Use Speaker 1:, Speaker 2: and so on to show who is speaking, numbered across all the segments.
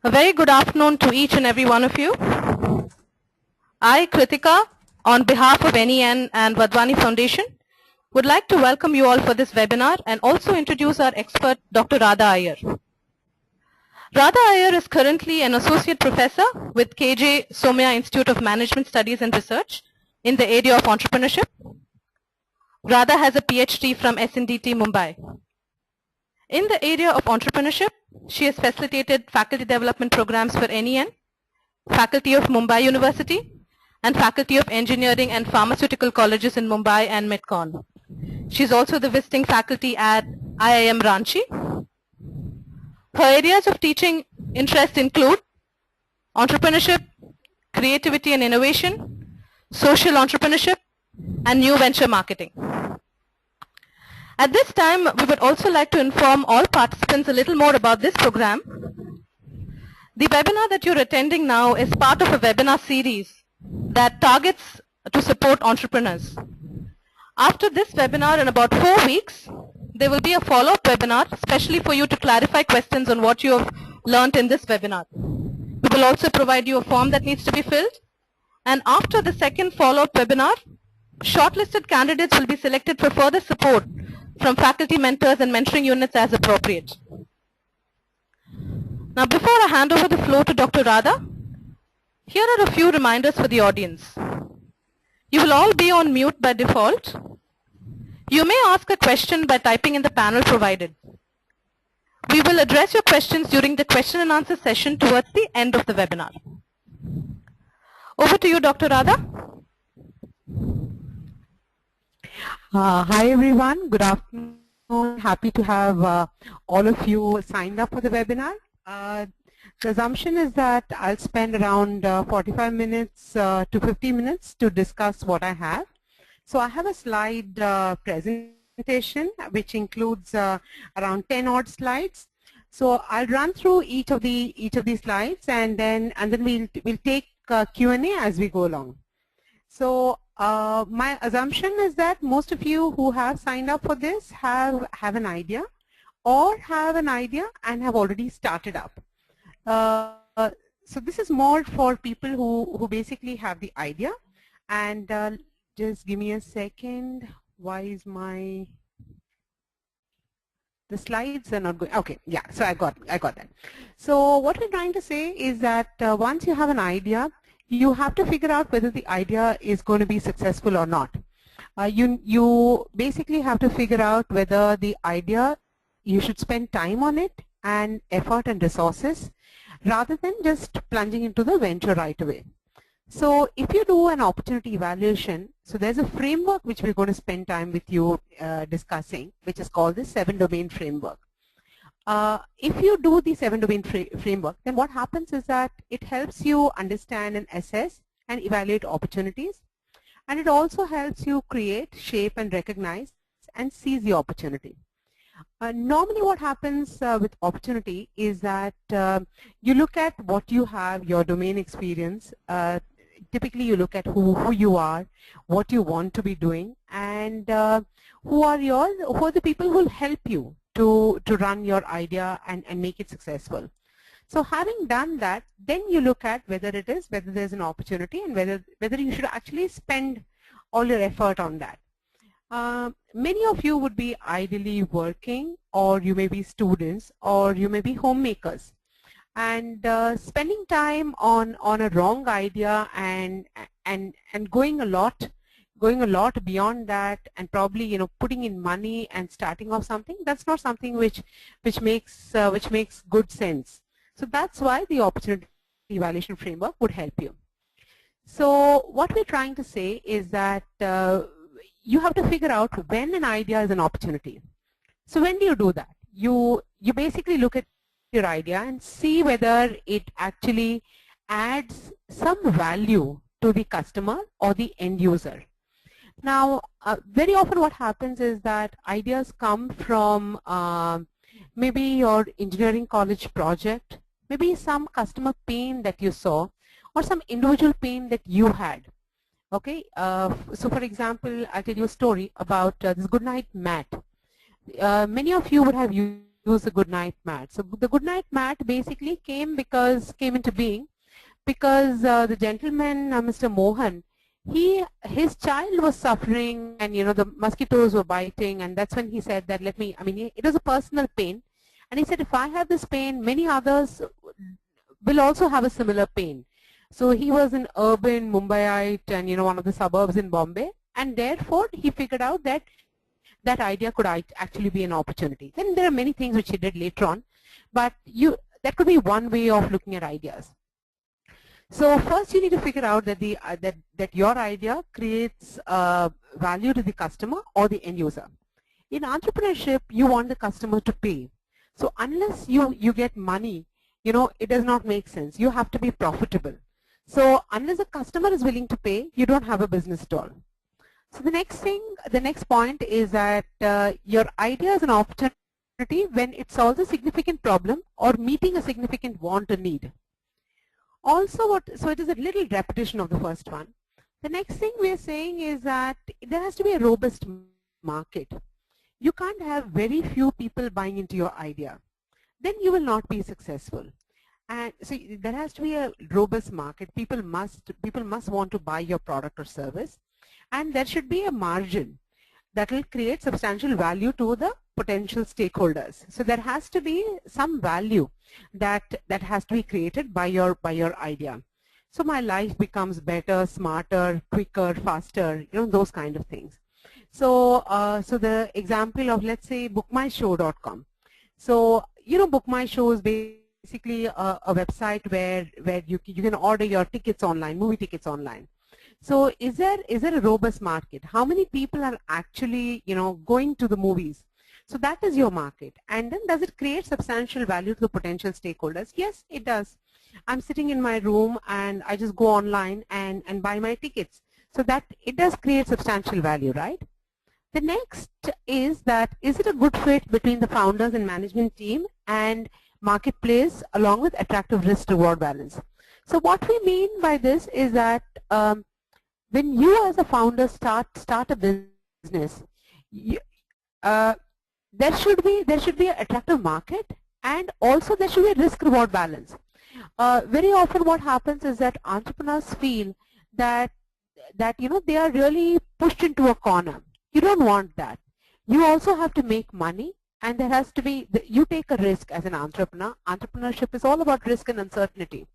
Speaker 1: A very good afternoon to each and every one of you. I, Kritika, on behalf of NEN and Vadvani Foundation, would like to welcome you all for this webinar and also introduce our expert, Dr. Radha Iyer. Radha Iyer is currently an associate professor with KJ Somaya Institute of Management Studies and Research in the area of entrepreneurship. Radha has a PhD from SNDT Mumbai. In the area of entrepreneurship, she has facilitated faculty development programs for NEN, Faculty of Mumbai University, and Faculty of Engineering and Pharmaceutical Colleges in Mumbai and Midcon. She is also the visiting faculty at IIM Ranchi. Her areas of teaching interest include entrepreneurship, creativity and innovation, social entrepreneurship, and new venture marketing. At this time, we would also like to inform all participants a little more about this program. The webinar that you're attending now is part of a webinar series that targets to support entrepreneurs. After this webinar, in about 4 weeks, there will be a follow-up webinar, especially for you to clarify questions on what you have learned in this webinar. We will also provide you a form that needs to be filled. And after the second follow-up webinar, shortlisted candidates will be selected for further support from faculty mentors and mentoring units as appropriate. Now, before I hand over the floor to Dr. Radha, here are a few reminders for the audience. You will all be on mute by default. You may ask a question by typing in the panel provided. We will address your questions during the question and answer session towards the end of the webinar. Over to you, Dr. Radha.
Speaker 2: Hi everyone, good afternoon. Happy to have all of you signed up for the webinar. The assumption is that I'll spend around 45 minutes to 50 minutes to discuss what I have. So I have a slide presentation which includes around 10 odd slides. So I'll run through each of these slides and then we'll take Q&A as we go along. So my assumption is that most of you who have signed up for this have an idea or have an idea and have already started up. So this is more for people who basically have the idea. And just give me a second. Why is the slides are not going? Okay, yeah, so I got that. So what we're trying to say is that once you have an idea, you have to figure out whether the idea is going to be successful or not. You basically have to figure out whether the idea, you should spend time on it and effort and resources rather than just plunging into the venture right away. So if you do an opportunity evaluation, so there's a framework which we're going to spend time with you discussing, which is called the 7-domain framework. If you do the 7-domain framework, then what happens is that it helps you understand and assess and evaluate opportunities, and it also helps you create, shape, and recognize and seize the opportunity. Normally what happens with opportunity is that you look at what you have, your domain experience. Typically you look at who you are, what you want to be doing, and who are the people who will help you to run your idea and make it successful. So having done that, then you look at whether there's an opportunity and whether you should actually spend all your effort on that. Many of you would be ideally working, or you may be students, or you may be homemakers, and spending time on a wrong idea and going a lot beyond that, and probably putting in money and starting off something, that's not something which makes good sense. So that's why the opportunity evaluation framework would help you. So what we're trying to say is that you have to figure out when an idea is an opportunity. So when do you do that? You basically look at your idea and see whether it actually adds some value to the customer or the end user. Now, very often what happens is that ideas come from maybe your engineering college project, maybe some customer pain that you saw, or some individual pain that you had. Okay, so for example, I'll tell you a story about this goodnight mat. Many of you would have used use the goodnight mat. So the goodnight mat basically came into being because the gentleman, Mr. Mohan, his child was suffering, and the mosquitoes were biting, and that's when he said that it was a personal pain, and he said, if I have this pain, many others will also have a similar pain. So he was an urban Mumbaiite and one of the suburbs in Bombay, and therefore he figured out that that idea could actually be an opportunity. Then there are many things which he did later on, but that could be one way of looking at ideas. So first you need to figure out that that your idea creates value to the customer or the end user. In entrepreneurship, you want the customer to pay. So unless you get money, it does not make sense. You have to be profitable. So unless the customer is willing to pay, you don't have a business at all. So the next point is that your idea is an opportunity when it solves a significant problem or meeting a significant want or need. Also, so it is a little repetition of the first one. The next thing we are saying is that there has to be a robust market. You can't have very few people buying into your idea. Then you will not be successful. And so there has to be a robust market. People must want to buy your product or service. And there should be a margin that will create substantial value to the potential stakeholders. So there has to be some value that has to be created by your idea. So my life becomes better, smarter, quicker, faster, those kind of things. So so the example of, let's say, bookmyshow.com. So Book My Show is basically a website where you can order your tickets online, movie tickets online. So is there a robust market? How many people are actually going to the movies? So that is your market. And then does it create substantial value to the potential stakeholders? Yes, it does. I'm sitting in my room and I just go online and buy my tickets. So that it does create substantial value, right? The next is that, is it a good fit between the founders and management team and marketplace along with attractive risk-reward balance? So what we mean by this is that when you as a founder start a business, there should be an attractive market, and also there should be a risk-reward balance. Very often what happens is that entrepreneurs feel that they are really pushed into a corner. You don't want that. You also have to make money, and there has to be, you take a risk as an entrepreneur. Entrepreneurship is all about risk and uncertainty.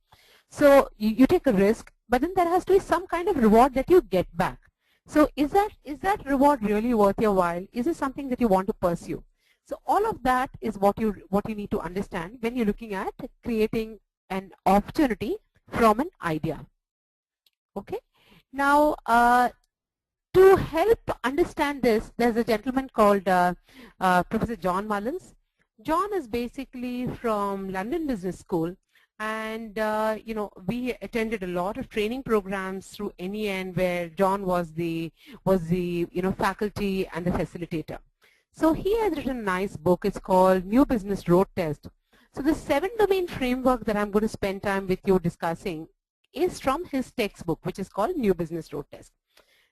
Speaker 2: So you take a risk, but then there has to be some kind of reward that you get back. So is that reward really worth your while? Is it something that you want to pursue? So all of that is what you need to understand when you're looking at creating an opportunity from an idea. Okay. Now, to help understand this, there's a gentleman called Professor John Mullins. John is basically from London Business School, and we attended a lot of training programs through NEN where John was the faculty and the facilitator. So he has written a nice book. It's called New Business Road Test. So the 7-domain framework that I'm going to spend time with you discussing is from his textbook, which is called New Business Road Test.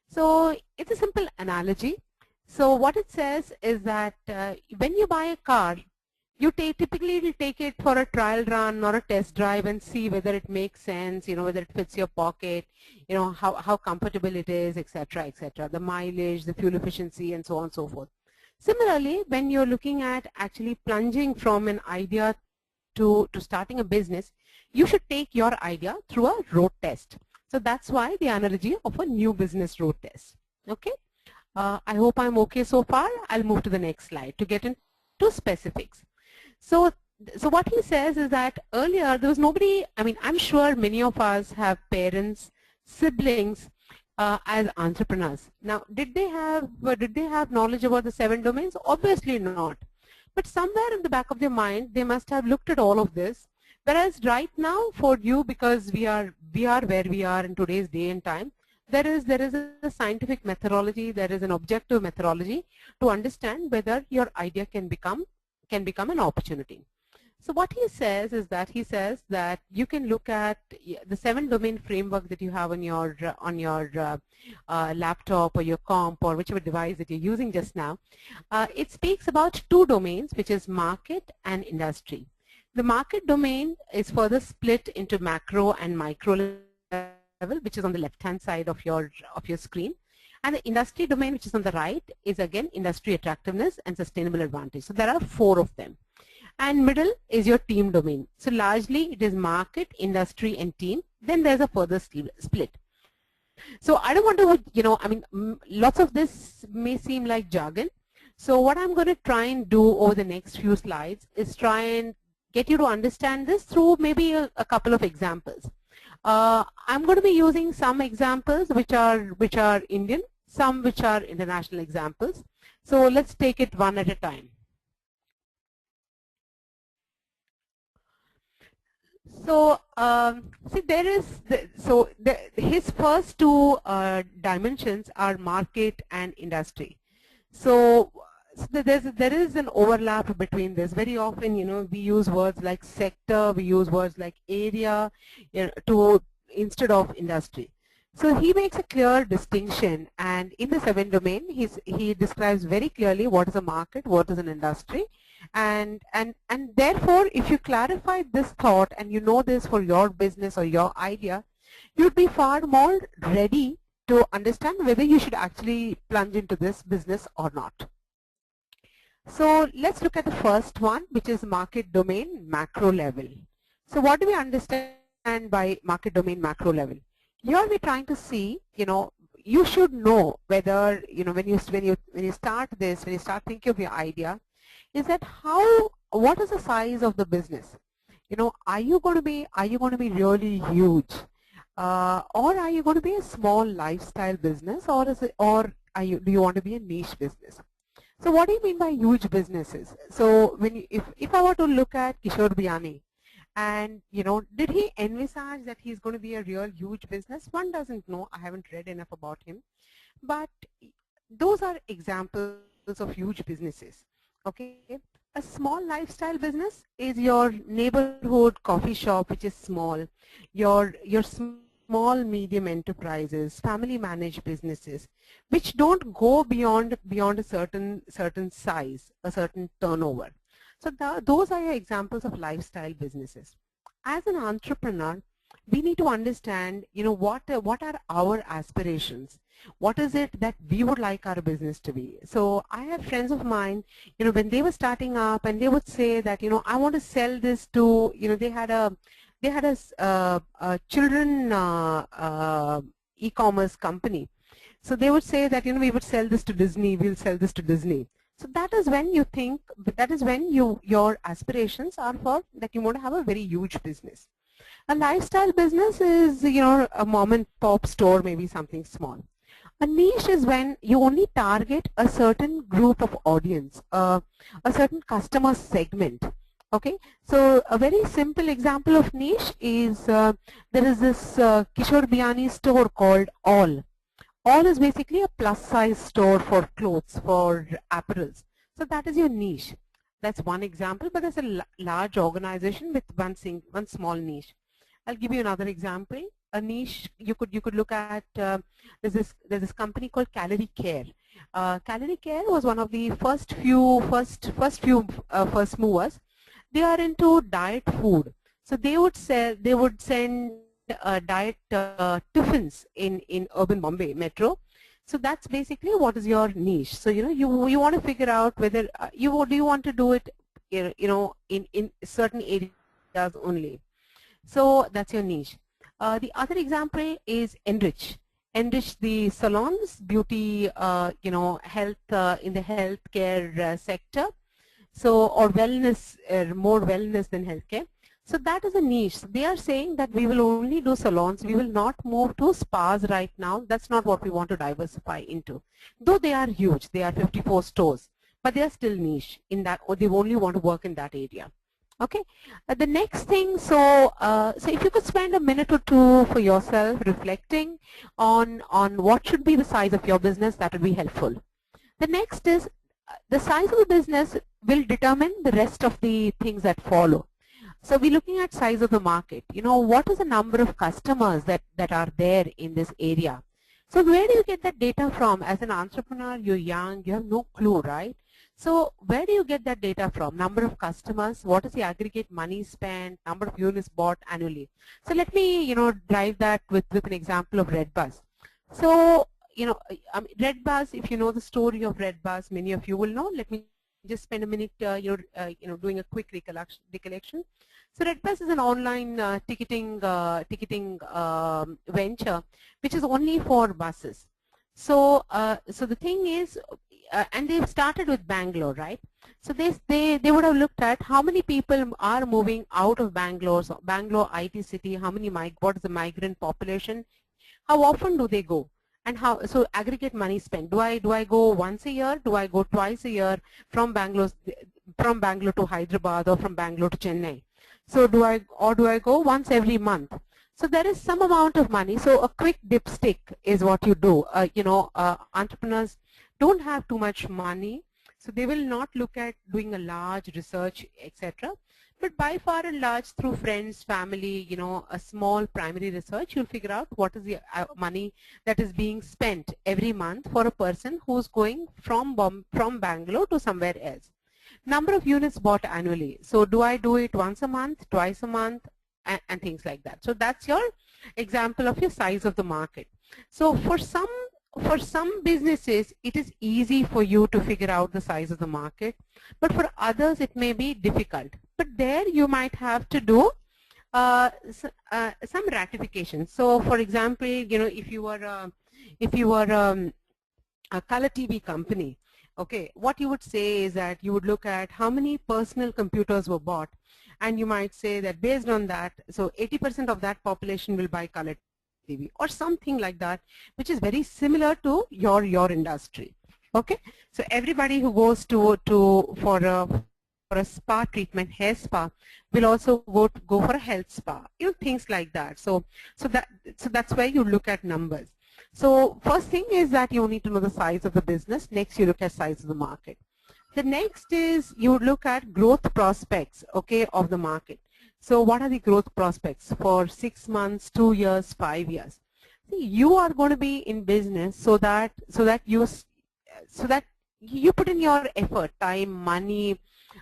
Speaker 2: So it's a simple analogy. So what it says is that when you buy a car, you typically will take it for a trial run or a test drive and see whether it makes sense, whether it fits your pocket, how comfortable it is, etc., etc., the mileage, the fuel efficiency, and so on and so forth. Similarly, when you're looking at actually plunging from an idea to starting a business, you should take your idea through a road test. So that's why the analogy of a new business road test. Okay. I hope I'm okay so far. I'll move to the next slide to get into specifics. So what he says is that earlier there was nobody, I'm sure many of us have parents, siblings as entrepreneurs. Now, did they have knowledge about the 7 domains? Obviously not. But somewhere in the back of their mind, they must have looked at all of this. Whereas right now, for you, because we are where we are in today's day and time, there is a scientific methodology, there is an objective methodology to understand whether your idea can become an opportunity. So what he says is that you can look at the 7-domain framework that you have on your laptop or your comp or whichever device that you're using just now. It speaks about 2 domains, which is market and industry. The market domain is further split into macro and micro level, which is on the left-hand side of your screen. And the industry domain, which is on the right, is again industry attractiveness and sustainable advantage. So there are 4 of them. And middle is your team domain. So largely it is market, industry, and team. Then there's a further split. So I don't want to, lots of this may seem like jargon. So what I'm going to try and do over the next few slides is try and get you to understand this through maybe a couple of examples. I'm going to be using some examples which are Indian, some which are international examples. So let's take it one at a time. So see, there is his first 2 dimensions are market and industry. So there is an overlap between this. Very often, we use words like sector, we use words like area, instead of industry. So he makes a clear distinction, and in the 7 domain, he describes very clearly what is a market, what is an industry, and therefore, if you clarify this thought and you know this for your business or your idea, you'd be far more ready to understand whether you should actually plunge into this business or not. So let's look at the first one, which is market domain macro level. So what do we understand by market domain macro level? Here we're trying to see, you should know whether, when you start this, when you start thinking of your idea, is that what is the size of the business? Are you going to be really huge, or are you going to be a small lifestyle business, or do you want to be a niche business? So what do you mean by huge businesses? So if I were to look at Kishore Biyani, and did he envisage that he's going to be a real huge business? One doesn't know. I haven't read enough about him, but those are examples of huge businesses. Okay, a small lifestyle business is your neighborhood coffee shop, which is small. Your small medium enterprises, family managed businesses, which don't go beyond a certain size, a certain turnover. So those are your examples of lifestyle businesses. As an entrepreneur, we need to understand, what are our aspirations? What is it that we would like our business to be? So I have friends of mine, when they were starting up, and they would say that, I want to sell this to, they had a children e-commerce company. So they would say that, we would sell this to Disney, we'll sell this to Disney. So that is when you think, your aspirations are for that you want to have a very huge business. A lifestyle business is, a mom and pop store, maybe something small. A niche is when you only target a certain group of audience, a certain customer segment. Okay, so a very simple example of niche is there is this Kishore Biyani store called All. All is basically a plus size store for clothes, for apparels. So that is your niche. That's one example, but there's a large organization with one small niche. I'll give you another example. A niche you could look at. There's this company called Calorie Care. Calorie Care was one of the first movers. They are into diet food. So they would send diet tiffins in urban Bombay metro. So that's basically what is your niche. So you want to figure out whether do you want to do it in certain areas only. So that's your niche. The other example is Enrich. Enrich the salons, beauty, health in the healthcare sector. So, or wellness, more wellness than healthcare. So that is a niche. They are saying that we will only do salons. We will not move to spas right now. That's not what we want to diversify into. Though they are huge, they are 54 stores, but they are still niche in that, or they only want to work in that area. Okay. The next thing, so if you could spend a minute or two for yourself reflecting on what should be the size of your business, that would be helpful. The next is the size of the business will determine the rest of the things that follow. So we're looking at size of the market. You know, what is the number of customers that are there in this area? So where do you get that data from? As an entrepreneur, you're young, you have no clue, right? So where do you get that data from? Number of customers, what is the aggregate money spent, number of units bought annually. So let me, you know, drive that with an example of Redbus. So, you know, Redbus, if you know the story of Redbus, many of you will know. Let me just spend a minute, doing a quick recollection. So Redbus is an online ticketing venture, which is only for buses. So, so the thing is, and they've started with Bangalore, right? So they would have looked at how many people are moving out of Bangalore, so Bangalore IT city, what is the migrant population, how often do they go, and how, so aggregate money spent. Do I go once a year? Do I go twice a year from Bangalore to Hyderabad or from Bangalore to Chennai? So do I go once every month? So there is some amount of money. So a quick dipstick is what you do. Entrepreneurs don't have too much money, so they will not look at doing a large research, etc. But by far and large, through friends, family, you know, a small primary research, you'll figure out what is the money that is being spent every month for a person who's going from Bangalore to somewhere else. Number of units bought annually. So do I do it once a month, twice a month, and things like that. So that's your example of your size of the market. So for some businesses, it is easy for you to figure out the size of the market, but for others it may be difficult. But there you might have to do some ratification. So for example, you know, if you were a color TV company, okay, what you would say is that you would look at how many personal computers were bought, and you might say that based on that, so 80% of that population will buy color TV or something like that, which is very similar to your industry. Okay, so everybody who goes for a spa treatment, hair spa, will also go for a health spa, you know, things like that. So that's where you look at numbers. So first thing is that you need to know the size of the business. Next, you look at size of the market. The next is you look at growth prospects, okay, of the market. So what are the growth prospects for 6 months, 2 years, 5 years? See, you are going to be in business so that you put in your effort, time, money.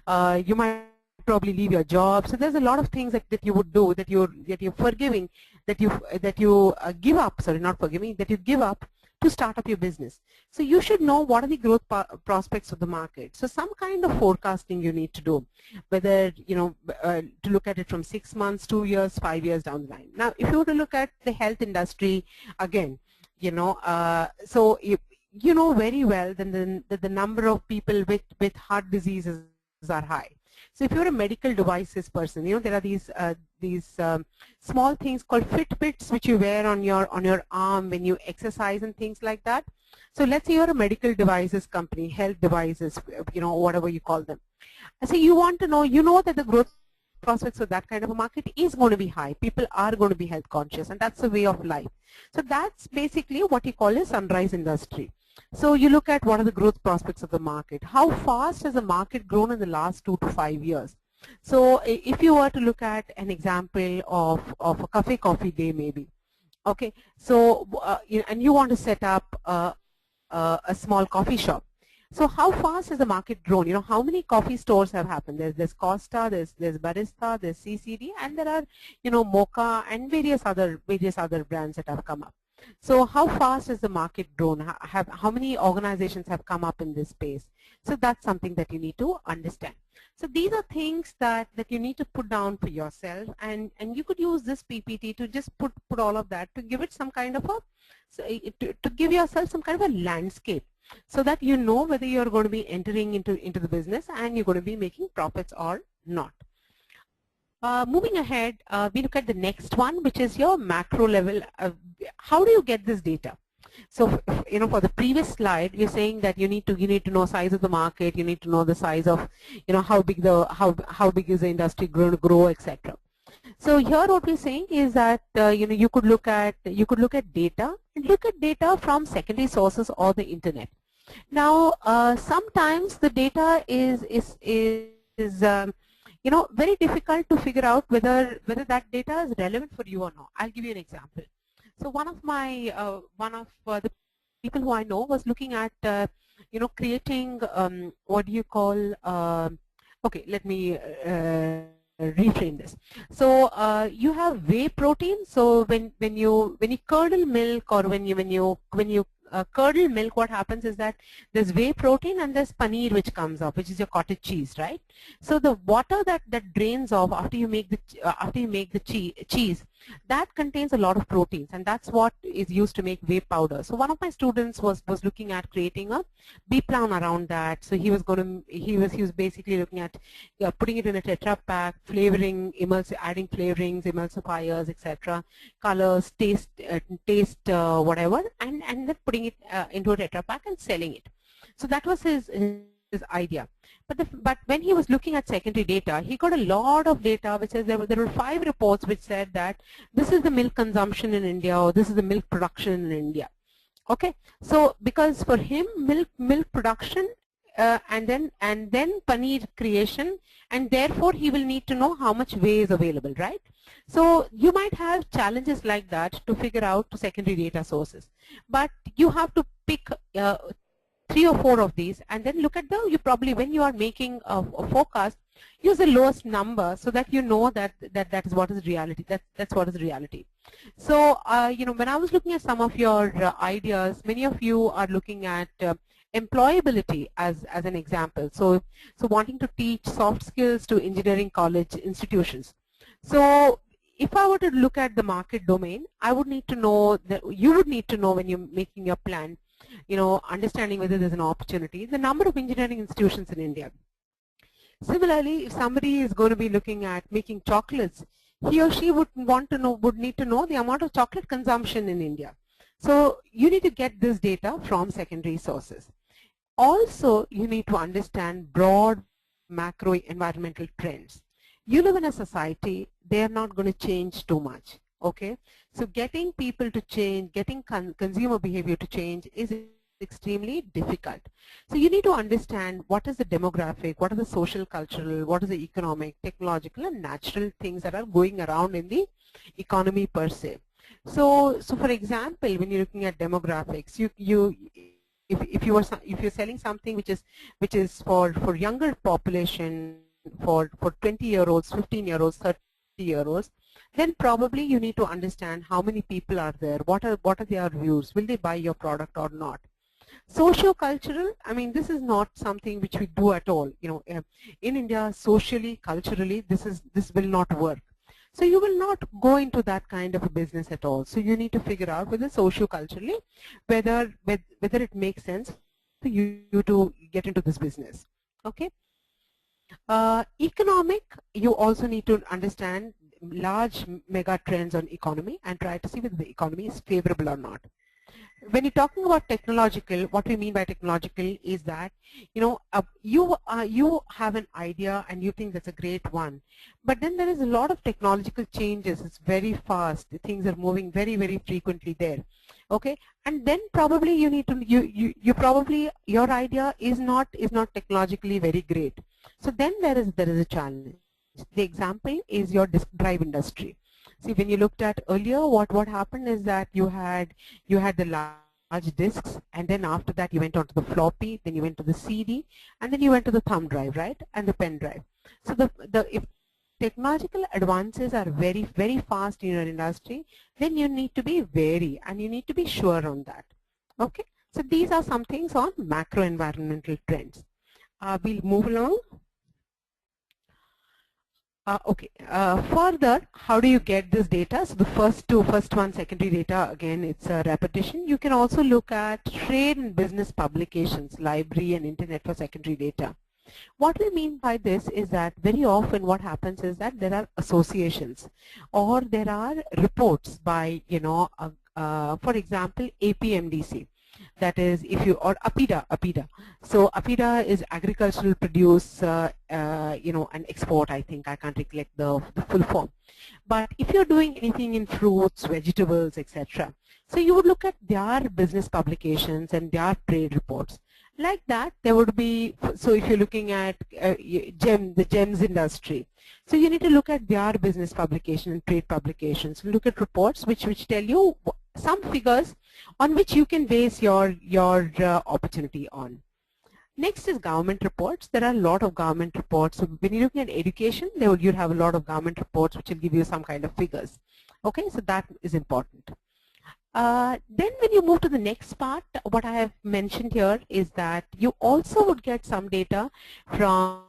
Speaker 2: You might probably leave your job. So there's a lot of things that you would do, that you're forgiving, that you give up. Sorry, not forgiving. That you give up to start up your business. So you should know what are the growth prospects of the market. So some kind of forecasting you need to do, whether, you know, to look at it from 6 months, 2 years, 5 years down the line. Now, if you were to look at the health industry, again, you know, so you know very well that the number of people with heart diseases are high. So if you're a medical devices person, you know, there are these small things called Fitbits which you wear on your arm when you exercise and things like that. So let's say you're a medical devices company, health devices, you know, whatever you call them. So you want to know, you know that the growth prospects of that kind of a market is going to be high. People are going to be health conscious, and that's the way of life. So that's basically what you call a sunrise industry. So you look at what are the growth prospects of the market. How fast has the market grown in the last 2 to 5 years? So if you were to look at an example of a coffee day maybe, okay, so and you want to set up a small coffee shop. So how fast has the market grown? You know, how many coffee stores have happened? There's Costa, there's Barista, there's CCD, and there are, you know, Mocha and various other brands that have come up. So how fast has the market grown? How many organizations have come up in this space? So that's something that you need to understand. So these are things that you need to put down for yourself, and you could use this PPT to just put all of that, to give it some kind of to give yourself some kind of a landscape, so that you know whether you're going to be entering into the business and you're going to be making profits or not. Moving ahead, we look at the next one, which is your macro level. How do you get this data? So, you know, for the previous slide, we're saying that you need to know size of the market. You need to know the size of, you know, how big is the industry going to grow, etc. So here, what we're saying is that you know, you could look at data, and look at data from secondary sources or the internet. Now, sometimes the data is very difficult to figure out whether that data is relevant for you or not. I'll give you an example. So one of the people who I know was looking at creating what do you call okay, let me reframe this. So you have whey protein. So when you curdle milk, or when you curdle milk, what happens is that there's whey protein and there's paneer which comes up, which is your cottage cheese, right? So the water that drains off after you make the cheese, that contains a lot of proteins, and that's what is used to make whey powder. So one of my students was looking at creating a B plan around that. So he was basically looking at putting it in a Tetra Pak, flavoring, adding flavorings, emulsifiers, etc., colors, taste, whatever, and then putting it into a Tetra Pak and selling it. So that was his idea. But when he was looking at secondary data, he got a lot of data which says there were 5 reports which said that this is the milk consumption in India, or this is the milk production in India. Okay, so because for him milk production and then paneer creation, and therefore he will need to know how much whey is available, right? So you might have challenges like that to figure out secondary data sources, but you have to pick 3 or 4 of these, and then look at you probably, when you are making a forecast, use the lowest number so that you know that is what is reality. That's what is reality. So when I was looking at some of your ideas, many of you are looking at employability as an example. So wanting to teach soft skills to engineering college institutions. So if I were to look at the market domain, I would need to know that you would need to know, when you're making your plan, understanding whether there's an opportunity, the number of engineering institutions in India. Similarly, if somebody is going to be looking at making chocolates, he or she would need to know the amount of chocolate consumption in India. So you need to get this data from secondary sources. Also, you need to understand broad macro environmental trends. You live in a society, they are not going to change too much. Okay, so getting people to change, getting consumer behavior to change is extremely difficult. So you need to understand what is the demographic, what are the social, cultural, what is the economic, technological, and natural things that are going around in the economy per se. So for example, when you're looking at demographics, if you're selling something which is for younger population, for 20-year-olds, 15-year-olds, 30-year-olds, then probably you need to understand how many people are there, what are their views, will they buy your product or not. Socio-cultural, I mean, this is not something which we do at all. In India, socially, culturally, this will not work. So you will not go into that kind of a business at all. So you need to figure out whether socio-culturally, whether it makes sense for you to get into this business. Okay. Economic, you also need to understand large mega trends on economy and try to see whether the economy is favorable or not. When you're talking about technological, what we mean by technological is that you have an idea and you think that's a great one, but then there is a lot of technological changes. It's very fast. Things are moving very, very frequently there. Okay, and then probably you need to your idea is not technologically very great. So then there is a challenge. The example is your disk drive industry. See, when you looked at earlier, what happened is that you had the large disks, and then after that you went on to the floppy, then you went to the CD, and then you went to the thumb drive, right, and the pen drive. So if technological advances are very, very fast in your industry, then you need to be wary and you need to be sure on that. Okay, so these are some things on macro environmental trends. We'll move along. Further, how do you get this data? So the first one, secondary data, again, it's a repetition. You can also look at trade and business publications, library and internet for secondary data. What we mean by this is that very often what happens is that there are associations or there are reports by, for example, APMDC. That is, or APIDA. So APIDA is agricultural produce, and export, I think. I can't recollect the full form. But if you're doing anything in fruits, vegetables, etc., so you would look at their business publications and their trade reports. Like that, there would be, so if you're looking at the gems industry, So you need to look at their business publication and trade publications. Look at reports which tell you some figures on which you can base your opportunity on. Next is government reports. There are a lot of government reports. So when you're looking at education, you'll have a lot of government reports which will give you some kind of figures. Okay, so that is important. Then when you move to the next part, what I have mentioned here is that you also would get some data from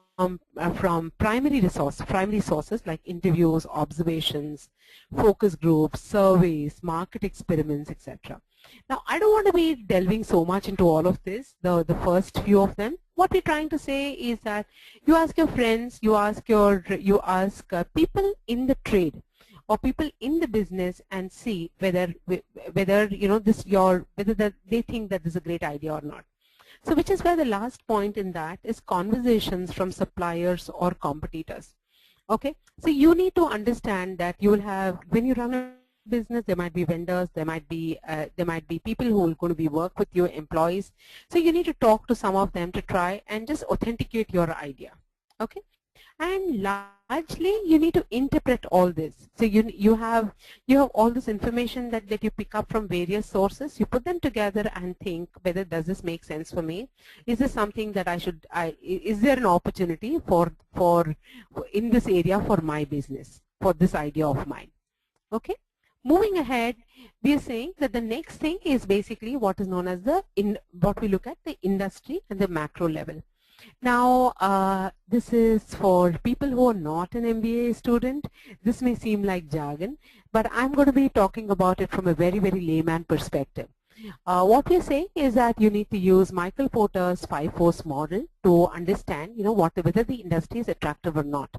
Speaker 2: primary sources like interviews, observations, focus groups, surveys, market experiments, etc. Now, I don't want to be delving so much into all of this, the first few of them. What we're trying to say is that you ask your friends, you ask people in the trade or people in the business and see whether you know whether they think that this is a great idea or not. So which is where the last point in that is conversations from suppliers or competitors. Okay, so you need to understand that you will have, when you run a business, there might be vendors, there might be people who are going to be work with your employees. So you need to talk to some of them to try and just authenticate your idea. Okay, and largely you need to interpret all this. So you have all this information that you pick up from various sources. You put them together and think whether does this make sense for me? Is this something that is there an opportunity for in this area for my business, for this idea of mine? Okay. Moving ahead, we are saying that the next thing is basically what is known as what we look at the industry and the macro level. Now, this is for people who are not an MBA student. This may seem like jargon, but I'm going to be talking about it from a very, very layman perspective. What we're saying is that you need to use Michael Porter's 5 force model to understand, whether the industry is attractive or not.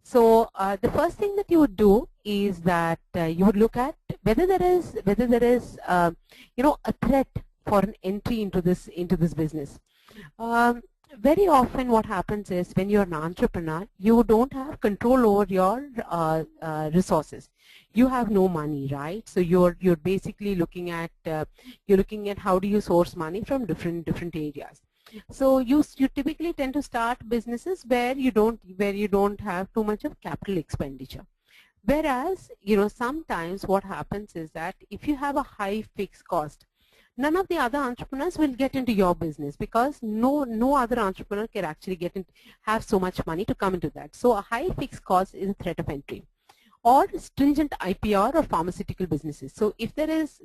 Speaker 2: So the first thing that you would do is that you would look at whether there is a threat for an entry into this business. Very often what happens is when you're an entrepreneur, you don't have control over your resources. You have no money, right? So you're basically looking at how do you source money from different areas. So you typically tend to start businesses where you don't have too much of capital expenditure. Whereas sometimes what happens is that if you have a high fixed cost, none of the other entrepreneurs will get into your business because no other entrepreneur can actually have so much money to come into that. So a high fixed cost is a threat of entry. Or stringent IPR or pharmaceutical businesses. So if there is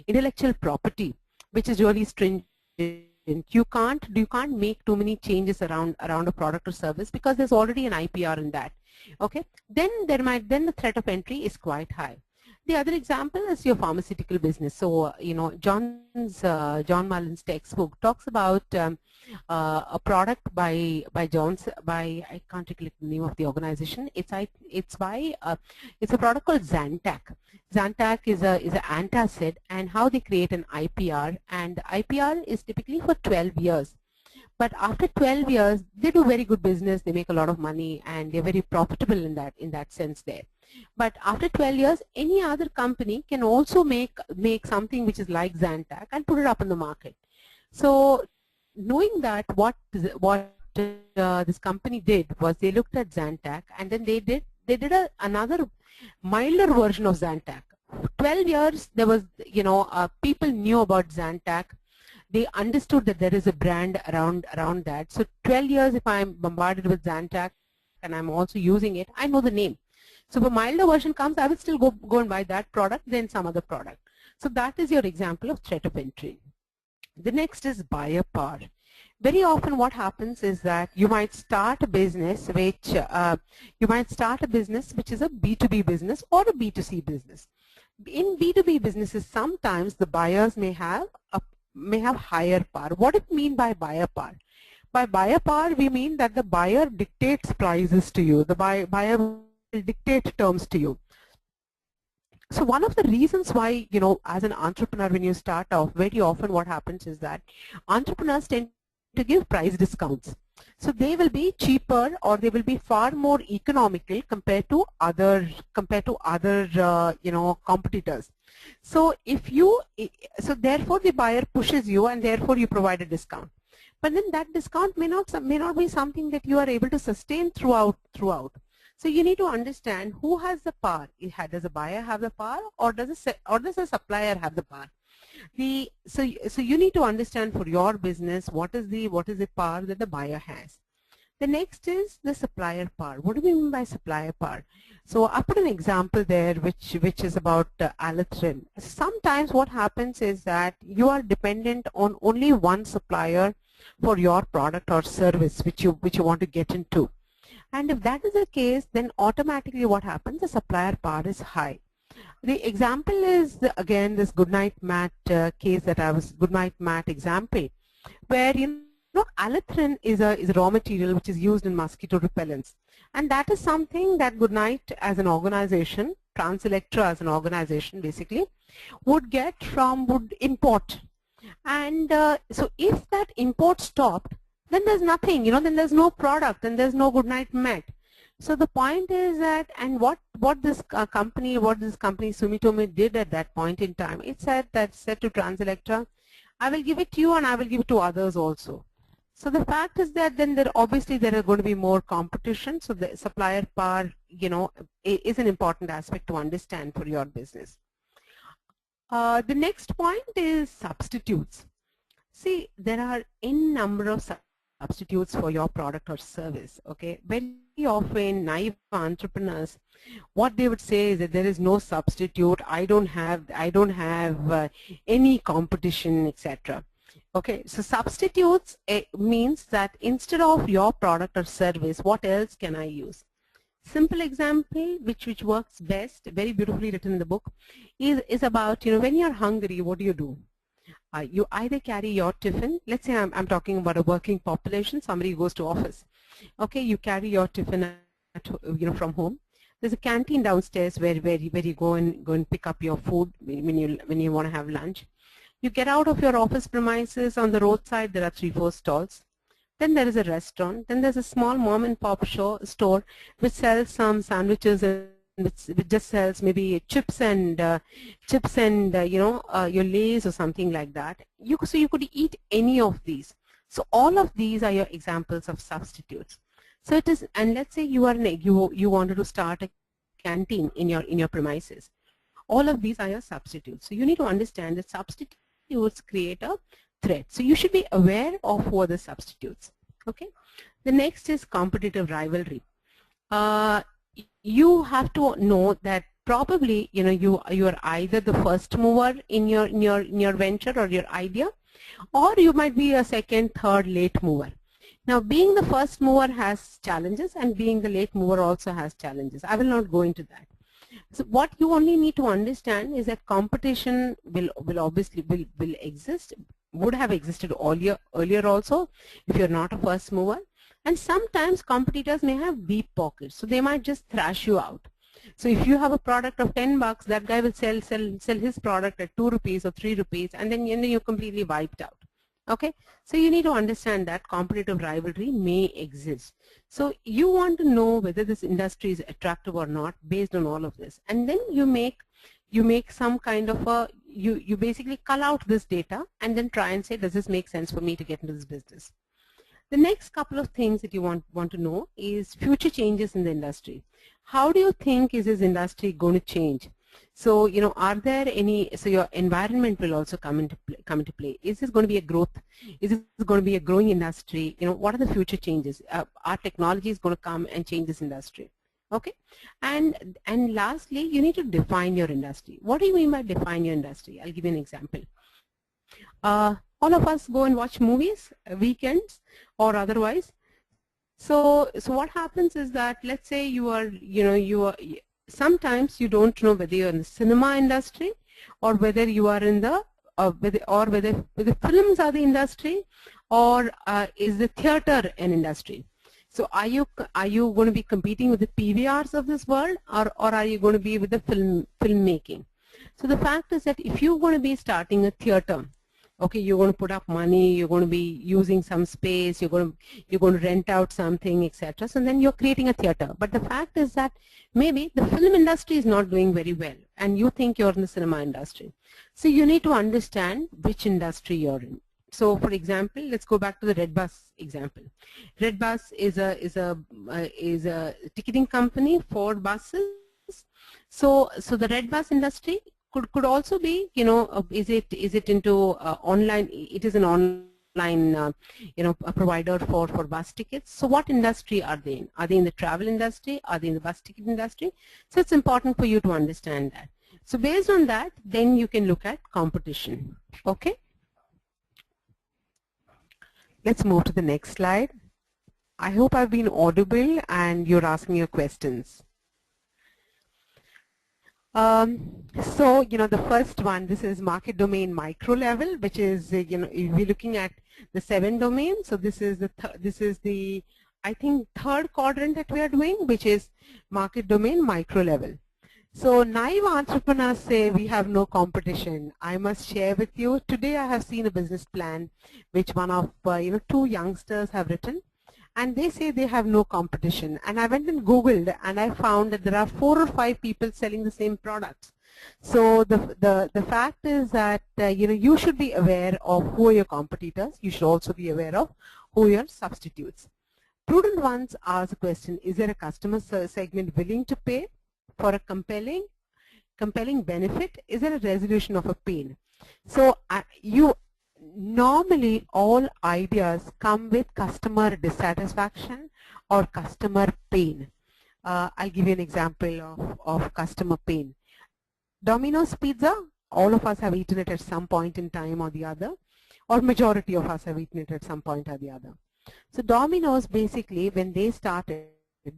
Speaker 2: intellectual property which is really stringent, you can't make too many changes around a product or service because there's already an IPR in that. Okay, then the threat of entry is quite high. The other example is your pharmaceutical business. So John Mullen's textbook talks about a product by I can't recollect the name of the organization. It's a product called Zantac. Zantac is an antacid, and how they create an IPR, and the IPR is typically for 12 years. But after 12 years, they do very good business, they make a lot of money, and they're very profitable in that sense there. But after 12 years, any other company can also make something which is like Zantac and put it up in the market. So knowing that, what this company did was they looked at Zantac, and then they did another milder version of Zantac. 12 years, there was, people knew about Zantac. They understood that there is a brand around that. So 12 years, if I'm bombarded with Zantac and I'm also using it, I know the name. So if a milder version comes, I will still go and buy that product, then some other product. So that is your example of threat of entry. The next is buyer power. Very often what happens is that you might start a business which is a B2B business or a B2C business. In B2B businesses, sometimes the buyers may have higher power. What do we mean by buyer power? By buyer power, we mean that the buyer dictates prices to you. The buyer will dictate terms to you. So one of the reasons why, as an entrepreneur, when you start off, very often what happens is that entrepreneurs tend to give price discounts. So they will be cheaper, or they will be far more economical compared to other competitors. So therefore the buyer pushes you, and therefore you provide a discount. But then that discount may not be something that you are able to sustain throughout. So you need to understand who has the power. Does the buyer have the power, or does the supplier have the power? So you need to understand for your business what is the power that the buyer has. The next is the supplier power. What do we mean by supplier power? So I put an example there which is about Alatrin. Sometimes what happens is that you are dependent on only one supplier for your product or service which you want to get into. And if that is the case, then automatically what happens, the supplier power is high. The example is, again, this Goodnight Mat case that I was, Goodnight Mat example, where, you know, Alatrin is a raw material which is used in mosquito repellents. And that is something that Goodnight as an organization, Transelectra as an organization basically, would import. And so if that import stopped, then there's nothing, you know, then there's no product, and there's no Goodnight Mat. So the point is that, and what this company Sumitomo did at that point in time, it said to Transelectra, I will give it to you and I will give it to others also. So the fact is that then obviously there are going to be more competition. So the supplier power, you know, is an important aspect to understand for your business. The next point is substitutes. See, there are n number of substitutes for your product or service. Okay, very often naive entrepreneurs, what they would say is that there is no substitute. I don't have any competition, etc. Okay, so substitutes means that instead of your product or service, what else can I use? Simple example which works best, very beautifully written in the book, is about, you know, when you're hungry, what do? You either carry your tiffin. Let's say I'm talking about a working population. Somebody goes to office. Okay, you carry your tiffin from home. There's a canteen downstairs where you go and pick up your food when you want to have lunch. You get out of your office premises. On the roadside there are 3-4 stalls. Then there is a restaurant. Then there's a small mom and pop store which sells some sandwiches and which just sells maybe chips and your Lays or something like that. So you could eat any of these. So all of these are your examples of substitutes. So it is, and let's say you wanted to start a canteen in your premises. All of these are your substitutes. So you need to understand that substitutes create a threat. So you should be aware of who are the substitutes. Okay. The next is competitive rivalry. You have to know that probably, you know, you are either the first mover in your venture or your idea, or you might be a second, third, late mover. Now, being the first mover has challenges, and being the late mover also has challenges. I will not go into that. So what you only need to understand is that competition will obviously exist, would have existed earlier also if you're not a first mover. And sometimes competitors may have deep pockets, so they might just thrash you out. So if you have a product of 10 bucks, that guy will sell his product at 2 rupees or 3 rupees, and then you're completely wiped out. Okay, so you need to understand that competitive rivalry may exist. So you want to know whether this industry is attractive or not based on all of this, and then you make some kind of a, you basically cull out this data and then try and say, does this make sense for me to get into this business? The next couple of things that you want to know is future changes in the industry. How do you think is this industry going to change? So, you know, are there any, so your environment will also come into play. Is this going to be a growth? Is this going to be a growing industry? You know, what are the future changes? Our technology is going to come and change this industry. Okay, and lastly, you need to define your industry. What do you mean by define your industry? I'll give you an example. All of us go and watch movies weekends or otherwise. So what happens is that, let's say you are sometimes you don't know whether you're in the cinema industry or whether you are in the whether films are the industry, or is the theater an industry. So are you going to be competing with the PVRs of this world, or are you going to be with the filmmaking? So the fact is that if you're going to be starting a theater, okay, you're going to put up money, you're going to be using some space, you're going to rent out something, etc. So then you're creating a theater. But the fact is that maybe the film industry is not doing very well, and you think you're in the cinema industry. So you need to understand which industry you're in. So for example, let's go back to the Red Bus example. Red Bus is a ticketing company for buses. So the Red Bus industry could also be, is it into online? It is an online a provider for bus tickets. So what industry are they in? Are they in the travel industry? Are they in the bus ticket industry? So it's important for you to understand that. So based on that, then you can look at competition. Okay. Let's move to the next slide. I hope I've been audible and you're asking your questions. So, the first one, this is market domain micro level, which is, if we're looking at the 7 domains. So this is the I think third quadrant that we are doing, which is market domain micro level. So naive entrepreneurs say we have no competition. I must share with you, today I have seen a business plan which one of 2 youngsters have written, and they say they have no competition. And I went and Googled and I found that there are 4 or 5 people selling the same products. So the fact is that you should be aware of who are your competitors. You should also be aware of who are your substitutes. Prudent ones ask the question, is there a customer segment willing to pay for a compelling benefit? Is there a resolution of a pain? So normally all ideas come with customer dissatisfaction or customer pain. I'll give you an example of customer pain. Domino's Pizza, all of us have eaten it at some point in time or the other, or majority of us have eaten it at some point or the other. So Domino's, basically, when they started,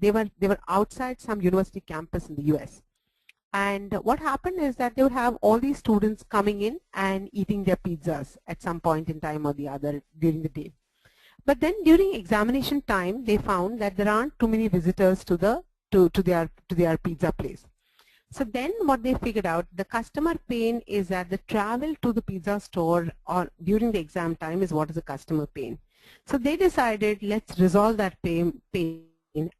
Speaker 2: they were outside some university campus in the US. And what happened is that they would have all these students coming in and eating their pizzas at some point in time or the other during the day. But then during examination time, they found that there aren't too many visitors to their pizza place. So then what they figured out, the customer pain is that the travel to the pizza store or during the exam time is what is a customer pain. So they decided, let's resolve that pain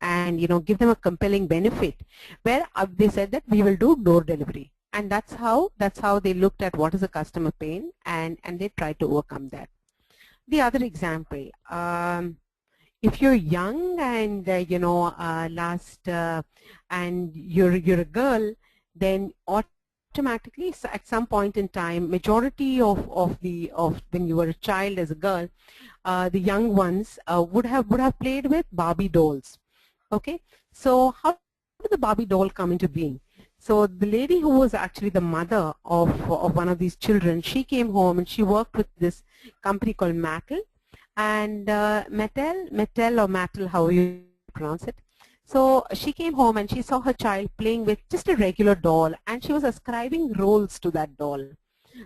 Speaker 2: and give them a compelling benefit, where they said that we will do door delivery, and that's how they looked at what is a customer pain, and they tried to overcome that. The other example, if you're young and and you're a girl, then automatically at some point in time, majority of when you were a child as a girl, the young ones would have played with Barbie dolls. Okay, so how did the Barbie doll come into being? So the lady who was actually the mother of one of these children, she came home and she worked with this company called Mattel, and Mattel or Mattel, however you pronounce it. So she came home and she saw her child playing with just a regular doll, and she was ascribing roles to that doll.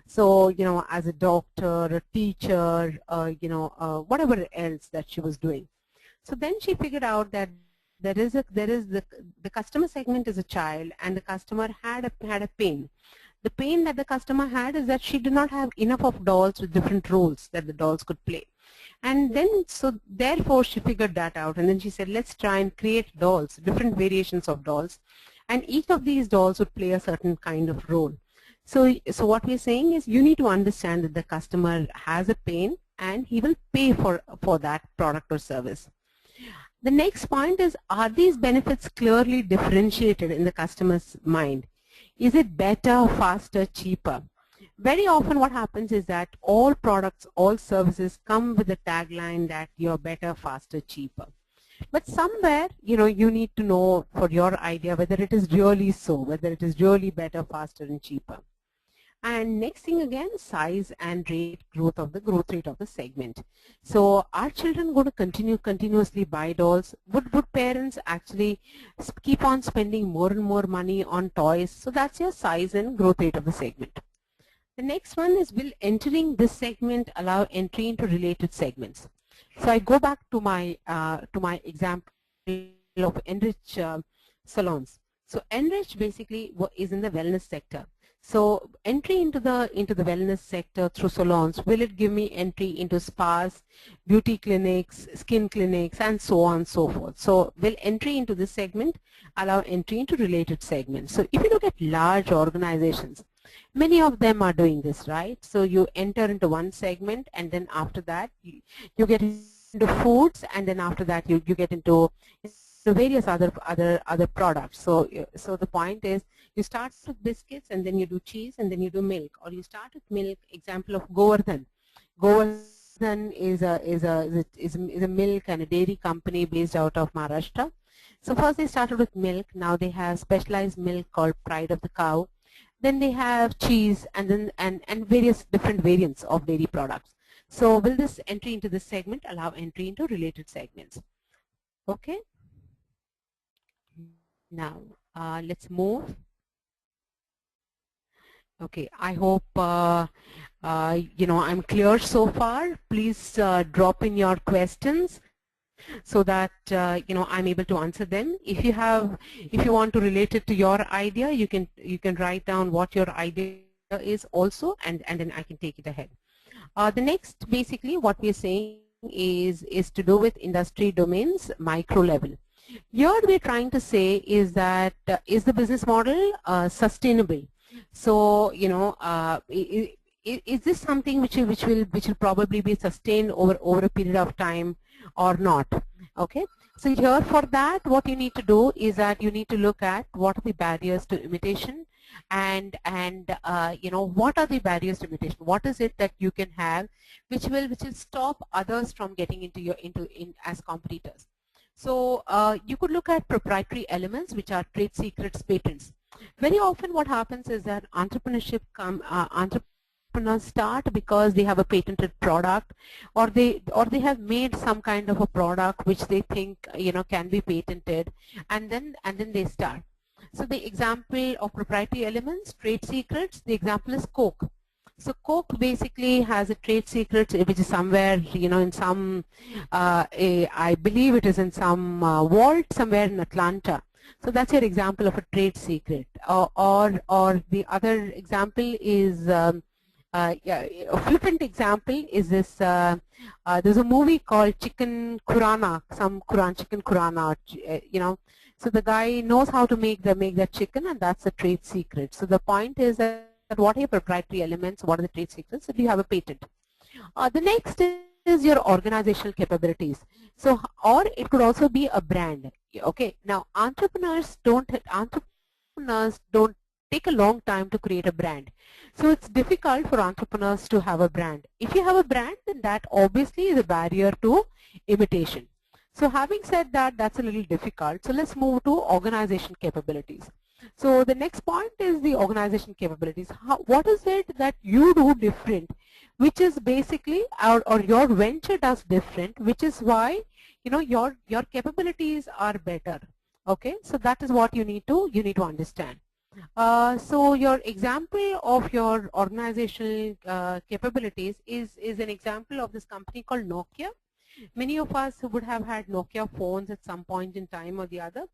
Speaker 2: So, as a doctor, a teacher, whatever else that she was doing. So then she figured out that the customer segment is a child, and the customer had a pain. The pain that the customer had is that she did not have enough of dolls with different roles that the dolls could play. And then, so therefore she figured that out, and then she said, let's try and create dolls, different variations of dolls, and each of these dolls would play a certain kind of role. So what we're saying is, you need to understand that the customer has a pain and he will pay for that product or service. The next point is, are these benefits clearly differentiated in the customer's mind? Is it better, faster, cheaper? Very often what happens is that all products, all services come with the tagline that you're better, faster, cheaper. But somewhere, you need to know for your idea whether it is really so, whether it is really better, faster, and cheaper. And next thing again, size and growth rate of the segment. So are children going to continuously buy dolls? Would parents actually keep on spending more and more money on toys? So that's your size and growth rate of the segment. The next one is, will entering this segment allow entry into related segments? So I go back to my example of Enrich salons. So Enrich basically is in the wellness sector. So entry into the wellness sector through salons, will it give me entry into spas, beauty clinics, skin clinics, and so on and so forth? So will entry into this segment allow entry into related segments? So if you look at large organizations, Many of them are doing this, right? So you enter into one segment, and then after that you get into foods, and then after that you get into various other products. So so the point is, you start with biscuits, and then you do cheese, and then you do milk, or you start with milk. Example of Govardhan. Govardhan is a milk and a dairy company based out of Maharashtra. So first they started with milk. Now they have specialized milk called Pride of the Cow. Then they have cheese, and then and various different variants of dairy products. So will this entry into this segment allow entry into related segments? Okay. Now let's move. Okay, I hope you know, I'm clear so far. Please drop in your questions so that you know, I'm able to answer them. If you want to relate it to your idea, you can write down what your idea is also, and then I can take it ahead. The next, basically, what we are saying is to do with industry domains, micro level. Here we're trying to say is that is the business model sustainable? So you know, is this something which will probably be sustained over a period of time or not? Okay. So here for that, what you need to do is that you need to look at what are the barriers to imitation, and you know, what are the barriers to imitation? What is it that you can have which will stop others from getting into as competitors? So you could look at proprietary elements, which are trade secrets, patents. Very often what happens is that entrepreneurs start because they have a patented product, or they have made some kind of a product which they think, you know, can be patented, and then they start. So the example of proprietary elements, trade secrets, the example is Coke. So Coke basically has a trade secret which is somewhere, you know, in some, I believe it is in some vault somewhere in Atlanta. So that's your example of a trade secret. Or the other example is, yeah, a flippant example is this, there's a movie called Chicken Kurana, Chicken Kurana, you know. So the guy knows how to make that chicken, and that's a trade secret. So the point is that what are your proprietary elements, what are the trade secrets, so do you have a patent? The next is your organizational capabilities. So, or it could also be a brand. Okay, now entrepreneurs don't take a long time to create a brand. So it's difficult for entrepreneurs to have a brand. If you have a brand, then that obviously is a barrier to imitation. So having said that, that's a little difficult. So let's move to organization capabilities. So the next point is the organization capabilities. What is it that you do different, which is basically, or your venture does different, which is why, you know, your capabilities are better. Okay, so that is what you need to understand. So your example of your organizational capabilities is an example of this company called Nokia. Many of us would have had Nokia phones at some point in time or the other.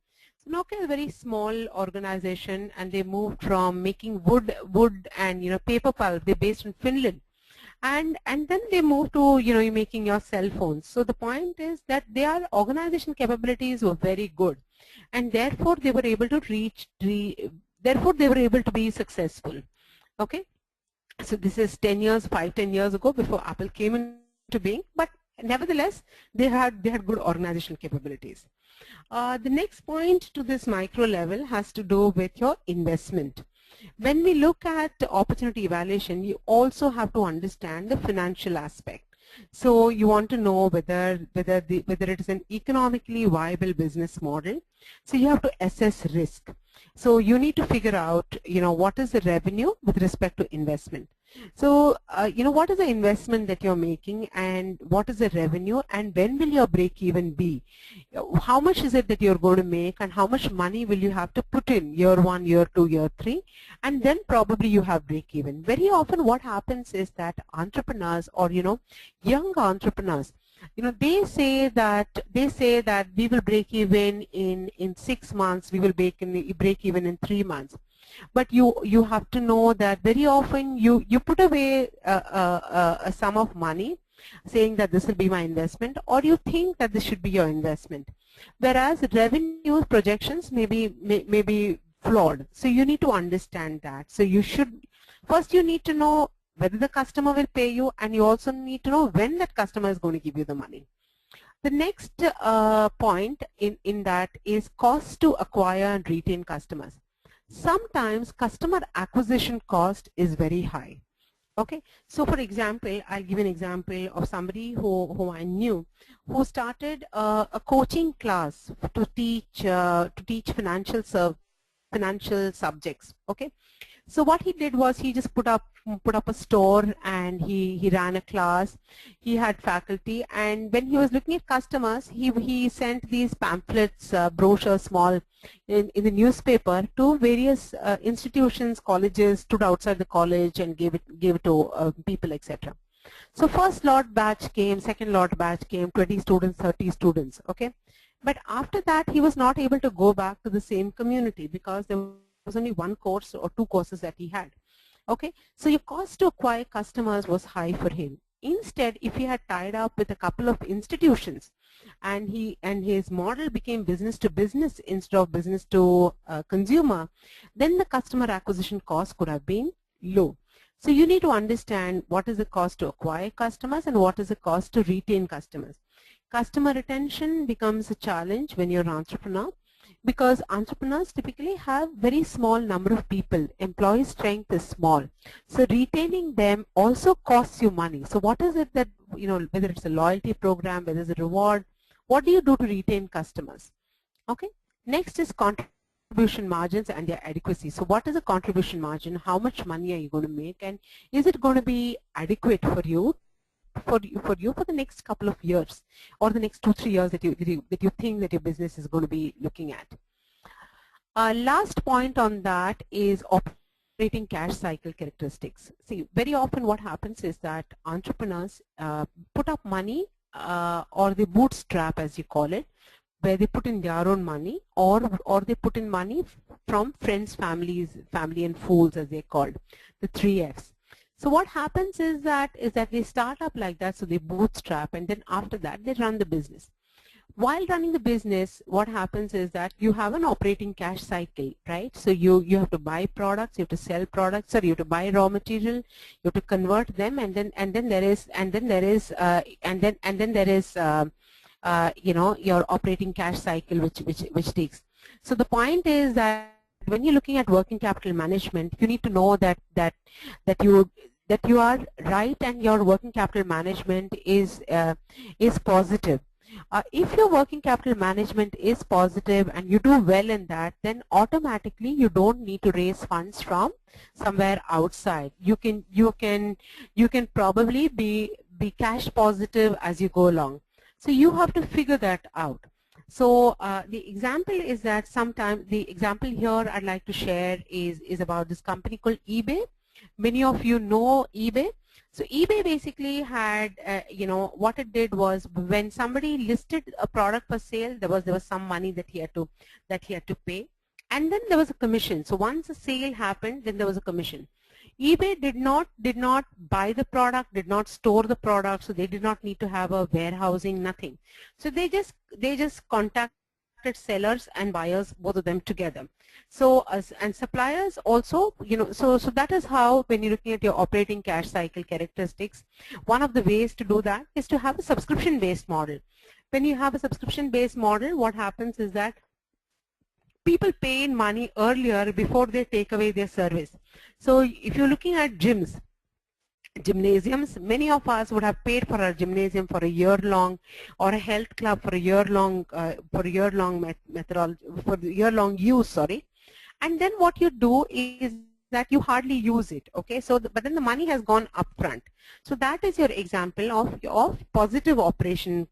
Speaker 2: So Nokia is a very small organization, and they moved from making wood and, you know, paper pulp. They're based in Finland, and then they moved to, you know, making your cell phones. So the point is that their organization capabilities were very good, and therefore they were able to therefore they were able to be successful. Okay, so this is 10 years, 5-10 years ago, before Apple came into being, but nevertheless they had good organizational capabilities. The next point to this micro level has to do with your investment. When we look at opportunity evaluation, you also have to understand the financial aspect. So you want to know whether it is an economically viable business model. So you have to assess risk. So you need to figure out, you know, what is the revenue with respect to investment. So you know, what is the investment that you're making, and what is the revenue, and when will your break even be? How much is it that you're going to make, and how much money will you have to put in year 1, year 2, year 3, and then probably you have break even. Very often what happens is that entrepreneurs, or, you know, young entrepreneurs, you know, they say that we will break even in 6 months, we will break even in 3 months. But you have to know that very often you put away a sum of money saying that this will be my investment, or you think that this should be your investment, whereas revenue projections may be flawed. So you need to understand that. So you should first you need to know whether the customer will pay you, and you also need to know when that customer is going to give you the money. The next point in that is cost to acquire and retain customers. Sometimes customer acquisition cost is very high. Okay, so for example, I'll give an example of somebody who I knew, who started a coaching class to teach financial subjects. Okay, so what he did was he just put up a store, and he ran a class. He had faculty, and when he was looking at customers, he sent these pamphlets, brochures, small, in the newspaper to various institutions, colleges, stood outside the college and gave it to people, etc. So first lot batch came, second lot batch came, 20 students, 30 students. Okay, but after that he was not able to go back to the same community because there was only one course or two courses that he had. Okay, so your cost to acquire customers was high for him. Instead, if he had tied up with a couple of institutions, and his model became business to business instead of business to consumer, then the customer acquisition cost could have been low. So you need to understand what is the cost to acquire customers and what is the cost to retain customers. Customer retention becomes a challenge when you're an entrepreneur, because entrepreneurs typically have very small number of people. Employee strength is small. So retaining them also costs you money. So what is it that, whether it's a loyalty program, whether it's a reward, what do you do to retain customers? Okay. Next is contribution margins and their adequacy. So what is a contribution margin? How much money are you going to make, and is it going to be adequate for you for the next couple of years, or the next 2-3 years that you think that your business is going to be looking at? Last point on that is operating cash cycle characteristics. See, very often what happens is that entrepreneurs put up money, or they bootstrap, as you call it, where they put in their own money, or they put in money from friends, family and fools, as they're called, the 3 Fs. So what happens is that they start up like that, so they bootstrap, and then after that they run the business. While running the business, what happens is that you have an operating cash cycle, right? So you have to buy products, you have to sell products, or you have to buy raw material, you have to convert them, and then there is your operating cash cycle, which takes. So the point is that when you're looking at working capital management, you need to know that you are right, and your working capital management is positive. If your working capital management is positive and you do well in that, then automatically you don't need to raise funds from somewhere outside. You can probably be cash positive as you go along. So you have to figure that out. So the example is that sometimes the example here I'd like to share is about this company called eBay. Many of you know eBay. So eBay basically had, what it did was, when somebody listed a product for sale, there was some money that he had to pay, and then there was a commission. So once a sale happened, then there was a commission. eBay did not buy the product, did not store the product, so they did not need to have a warehousing, nothing. So they just contacted sellers and buyers, both of them together. So and suppliers also, so that is how, when you're looking at your operating cash cycle characteristics, one of the ways to do that is to have a subscription-based model. When you have a subscription-based model, what happens is that people pay in money earlier before they take away their service. So if you're looking at gymnasiums, many of us would have paid for our gymnasium for a year long, or a health club for a year long use, sorry. And then what you do is that you hardly use it, okay? So but then the money has gone upfront. So that is your example of positive operation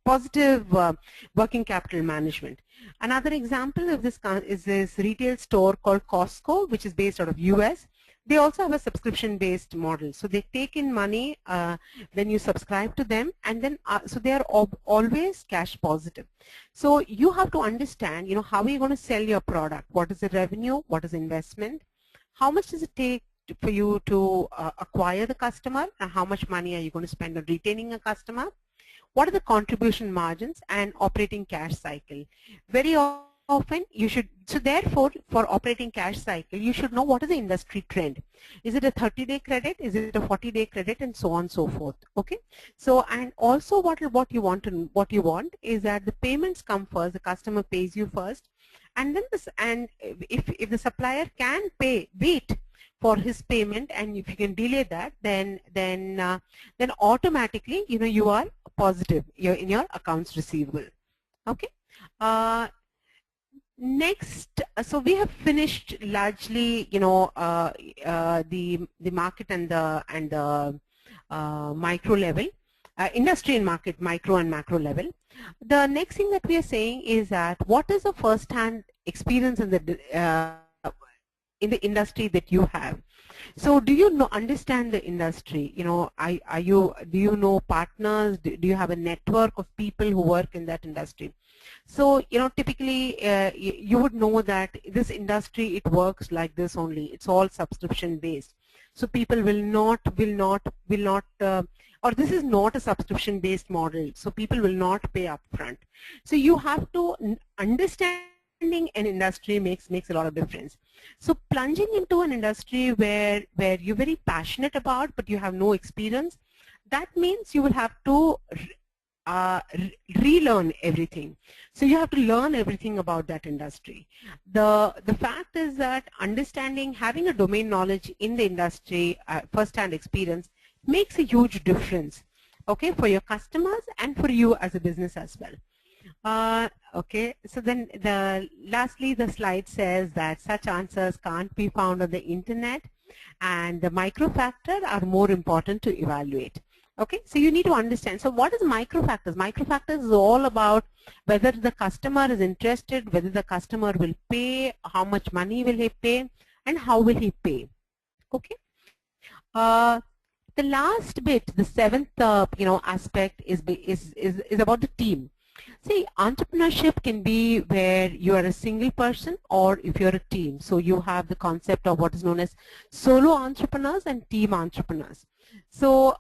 Speaker 2: positive working capital management. Another example of this is this retail store called Costco, which is based out of US. They also have a subscription-based model. So they take in money when you subscribe to them, and then so they are always cash positive. So you have to understand, how are you going to sell your product? What is the revenue? What is the investment? How much does it take for you to acquire the customer? And how much money are you going to spend on retaining a customer? What are the contribution margins and operating cash cycle? Very often you should, so therefore for operating cash cycle, you should know what is the industry trend. Is it a 30-day credit? Is it a 40-day credit? And so on and so forth. Okay. So, and also what you want is that the payments come first, the customer pays you first, and then this, and if the supplier can wait for his payment, and if you can delay that, then automatically, you know, you are positive, you're in your accounts receivable. Okay. Next, so we have finished largely, you know, the market and the micro level, industry and market, micro and macro level. The next thing that we are saying is that what is the first-hand experience in the industry that you have. So do you understand the industry? You know, do you know partners? Do you have a network of people who work in that industry? So, you know, typically you would know that this industry, it works like this only. It's all subscription based. So people will not, or this is not a subscription based model. So people will not pay upfront. So you have to understand an industry makes a lot of difference. So plunging into an industry where you're very passionate about but you have no experience, that means you will have to relearn everything. So you have to learn everything about that industry. The fact is that understanding, having a domain knowledge in the industry, first-hand experience, makes a huge difference, okay, for your customers and for you as a business as well. Okay, so then lastly the slide says that such answers can't be found on the internet, and the micro factors are more important to evaluate. Okay, so you need to understand. So what is micro factors? Micro factors is all about whether the customer is interested, whether the customer will pay, how much money will he pay, and how will he pay. Okay. The last bit, the seventh, you know, aspect is about the team. See, entrepreneurship can be where you are a single person or if you're a team. So you have the concept of what is known as solo entrepreneurs and team entrepreneurs. So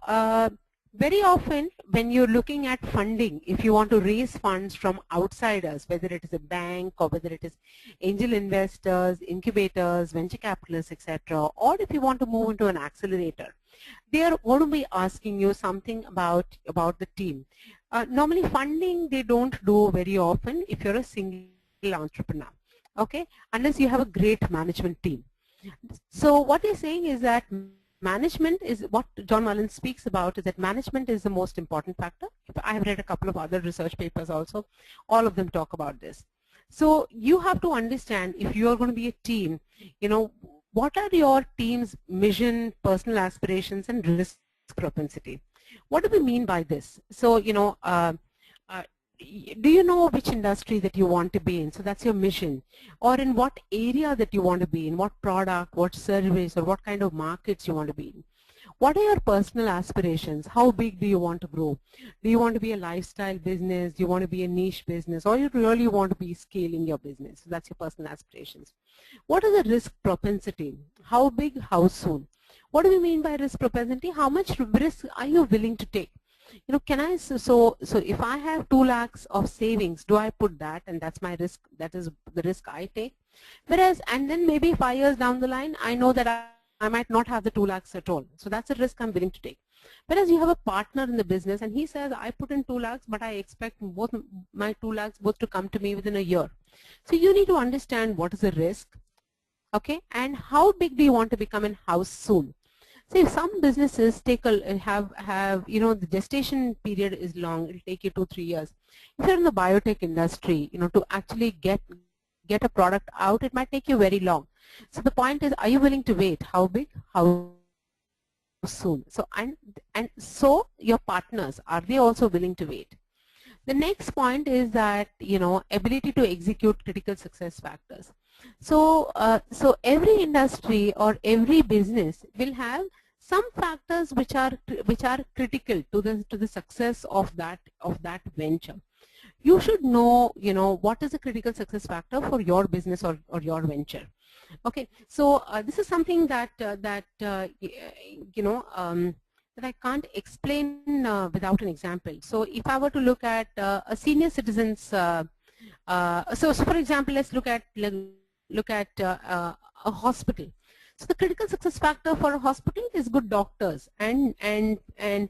Speaker 2: very often when you're looking at funding, if you want to raise funds from outsiders, whether it is a bank or whether it is angel investors, incubators, venture capitalists, etc., or if you want to move into an accelerator, they are going to be asking you something about the team. Normally funding they don't do very often if you're a single entrepreneur, okay, unless you have a great management team. So what they're saying is that management is what John Mullen speaks about, is that management is the most important factor. I have read a couple of other research papers also. All of them talk about this. So you have to understand, if you are going to be a team, you know, what are your team's mission, personal aspirations, and risk propensity? What do we mean by this? So, you know, do you know which industry that you want to be in? So that's your mission. Or in what area that you want to be in, what product, what service, or what kind of markets you want to be in. What are your personal aspirations? How big do you want to grow? Do you want to be a lifestyle business? Do you want to be a niche business? Or you really want to be scaling your business? So that's your personal aspirations. What is the risk propensity? How big, how soon? What do we mean by risk propensity? How much risk are you willing to take? You know, can I, so if I have 2 lakhs of savings, do I put that, and that's my risk, that is the risk I take? Whereas, and then maybe 5 years down the line, I know that I might not have the 2 lakhs at all. So that's a risk I'm willing to take. Whereas you have a partner in the business and he says, I put in 2 lakhs, but I expect both my 2 lakhs both to come to me within a year. So you need to understand what is the risk, okay, and how big do you want to become and how soon. See, some businesses have you know, the gestation period is long. It'll take you 2-3 years. If you're in the biotech industry, you know, to actually get a product out, it might take you very long. So the point is, are you willing to wait? How big? How soon? So and so your partners, are they also willing to wait? The next point is that, you know, ability to execute critical success factors. So so every industry or every business will have some factors which are critical to the success of that venture. You should know, you know, what is the critical success factor for your business or your venture. Okay, so this is something that you know, that I can't explain without an example. So if I were to look at a senior citizens So for example, let's look at a hospital. So the critical success factor for a hospital is good doctors and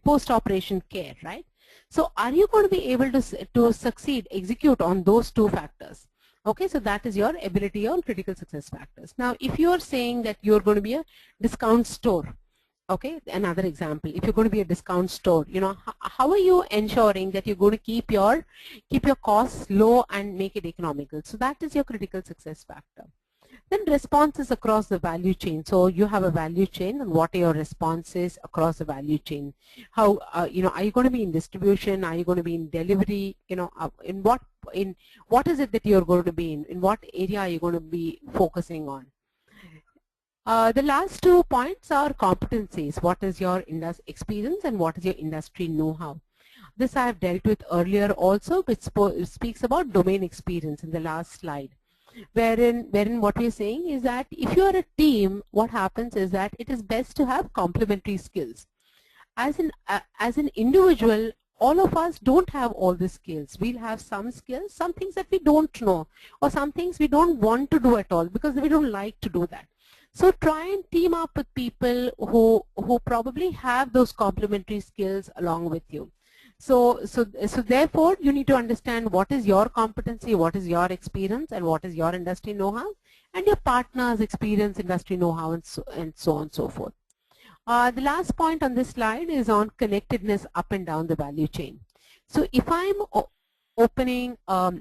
Speaker 2: post-operation care, right? So are you going to be able to succeed, execute on those two factors? Okay, so that is your ability on critical success factors. Now, if you are saying that you're going to be a discount store, okay, another example, if you're going to be a discount store, you know, how are you ensuring that you're going to keep your costs low and make it economical? So that is your critical success factor. Then responses across the value chain. So you have a value chain, and what are your responses across the value chain? How, you know, are you going to be in distribution? Are you going to be in delivery? You know, in what is it that you're going to be in? In what area are you going to be focusing on? The last 2 points are competencies. What is your experience and what is your industry know-how? This I have dealt with earlier also, which speaks about domain experience in the last slide. Wherein what we are saying is that if you are a team, what happens is that it is best to have complementary skills. As an individual, all of us don't have all the skills. We'll have some skills, some things that we don't know, or some things we don't want to do at all because we don't like to do that. So try and team up with people who probably have those complementary skills along with you. So therefore, you need to understand what is your competency, what is your experience, and what is your industry know-how, and your partner's experience, industry know-how, and so on and so forth. The last point on this slide is on connectedness up and down the value chain. So if I'm opening a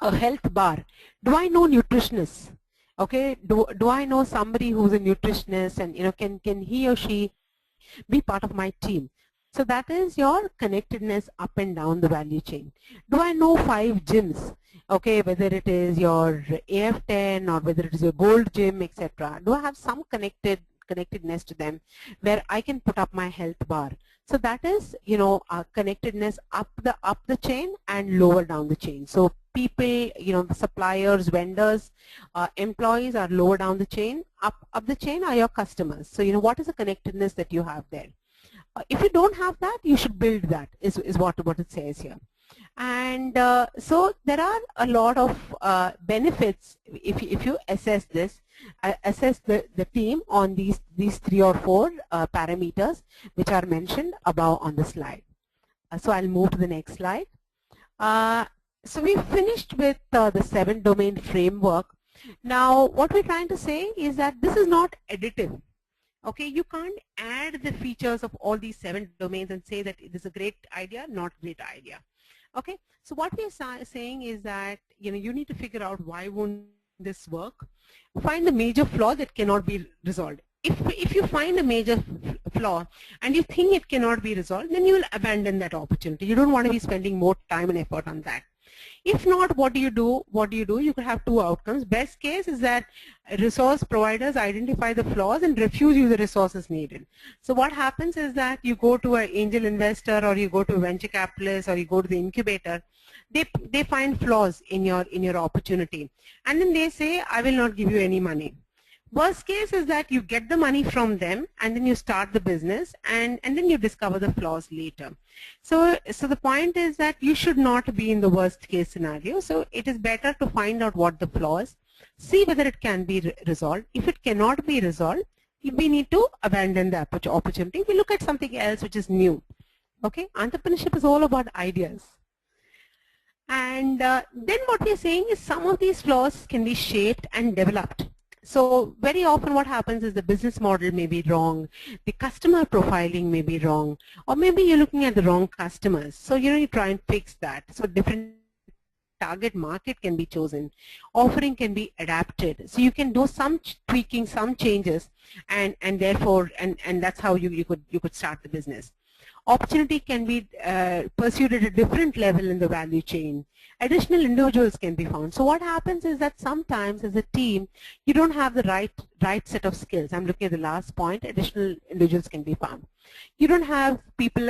Speaker 2: health bar, do I know nutritionists? Okay, do I know somebody who's a nutritionist, and you know, can he or she be part of my team? So that is your connectedness up and down the value chain. Do I know 5 gyms? Okay, whether it is your AF10 or whether it is your gold gym, etc. Do I have some connectedness to them where I can put up my health bar? So that is, you know, connectedness up the chain and lower down the chain. So people, you know, suppliers, vendors, employees are lower down the chain. Up the chain are your customers. So you know, what is the connectedness that you have there? If you don't have that, you should build that, is what it says here. And so there are a lot of benefits if you assess this, assess the team on these 3 or 4 parameters which are mentioned above on the slide. So I'll move to the next slide. So we finished with the 7 domain framework. Now what we're trying to say is that this is not additive. Okay, you can't add the features of all these 7 domains and say that it is a great idea, not great idea. Okay, so what we are saying is that, you know, you need to figure out why won't this work. Find the major flaw that cannot be resolved. If you find a major flaw and you think it cannot be resolved, then you will abandon that opportunity. You don't want to be spending more time and effort on that. If not, what do you do? You could have 2 outcomes. Best case is that resource providers identify the flaws and refuse you the resources needed. So what happens is that you go to an angel investor, or you go to a venture capitalist, or you go to the incubator. They find flaws in your opportunity, and then they say, I will not give you any money. Worst case is that you get the money from them and then you start the business, and then you discover the flaws later. So the point is that you should not be in the worst case scenario. So it is better to find out what the flaws, see whether it can be resolved. If it cannot be resolved, we need to abandon the opportunity. We look at something else which is new. Okay, entrepreneurship is all about ideas. And then what we are saying is some of these flaws can be shaped and developed. So very often what happens is the business model may be wrong, the customer profiling may be wrong, or maybe you're looking at the wrong customers. So you try and fix that. So different target market can be chosen, offering can be adapted. So you can do some tweaking, some changes, and therefore and that's how you could start the business. Opportunity can be pursued at a different level in the value chain. Additional individuals can be found. So what happens is that sometimes as a team, you don't have the right set of skills. I'm looking at the last point. Additional individuals can be found. You don't have people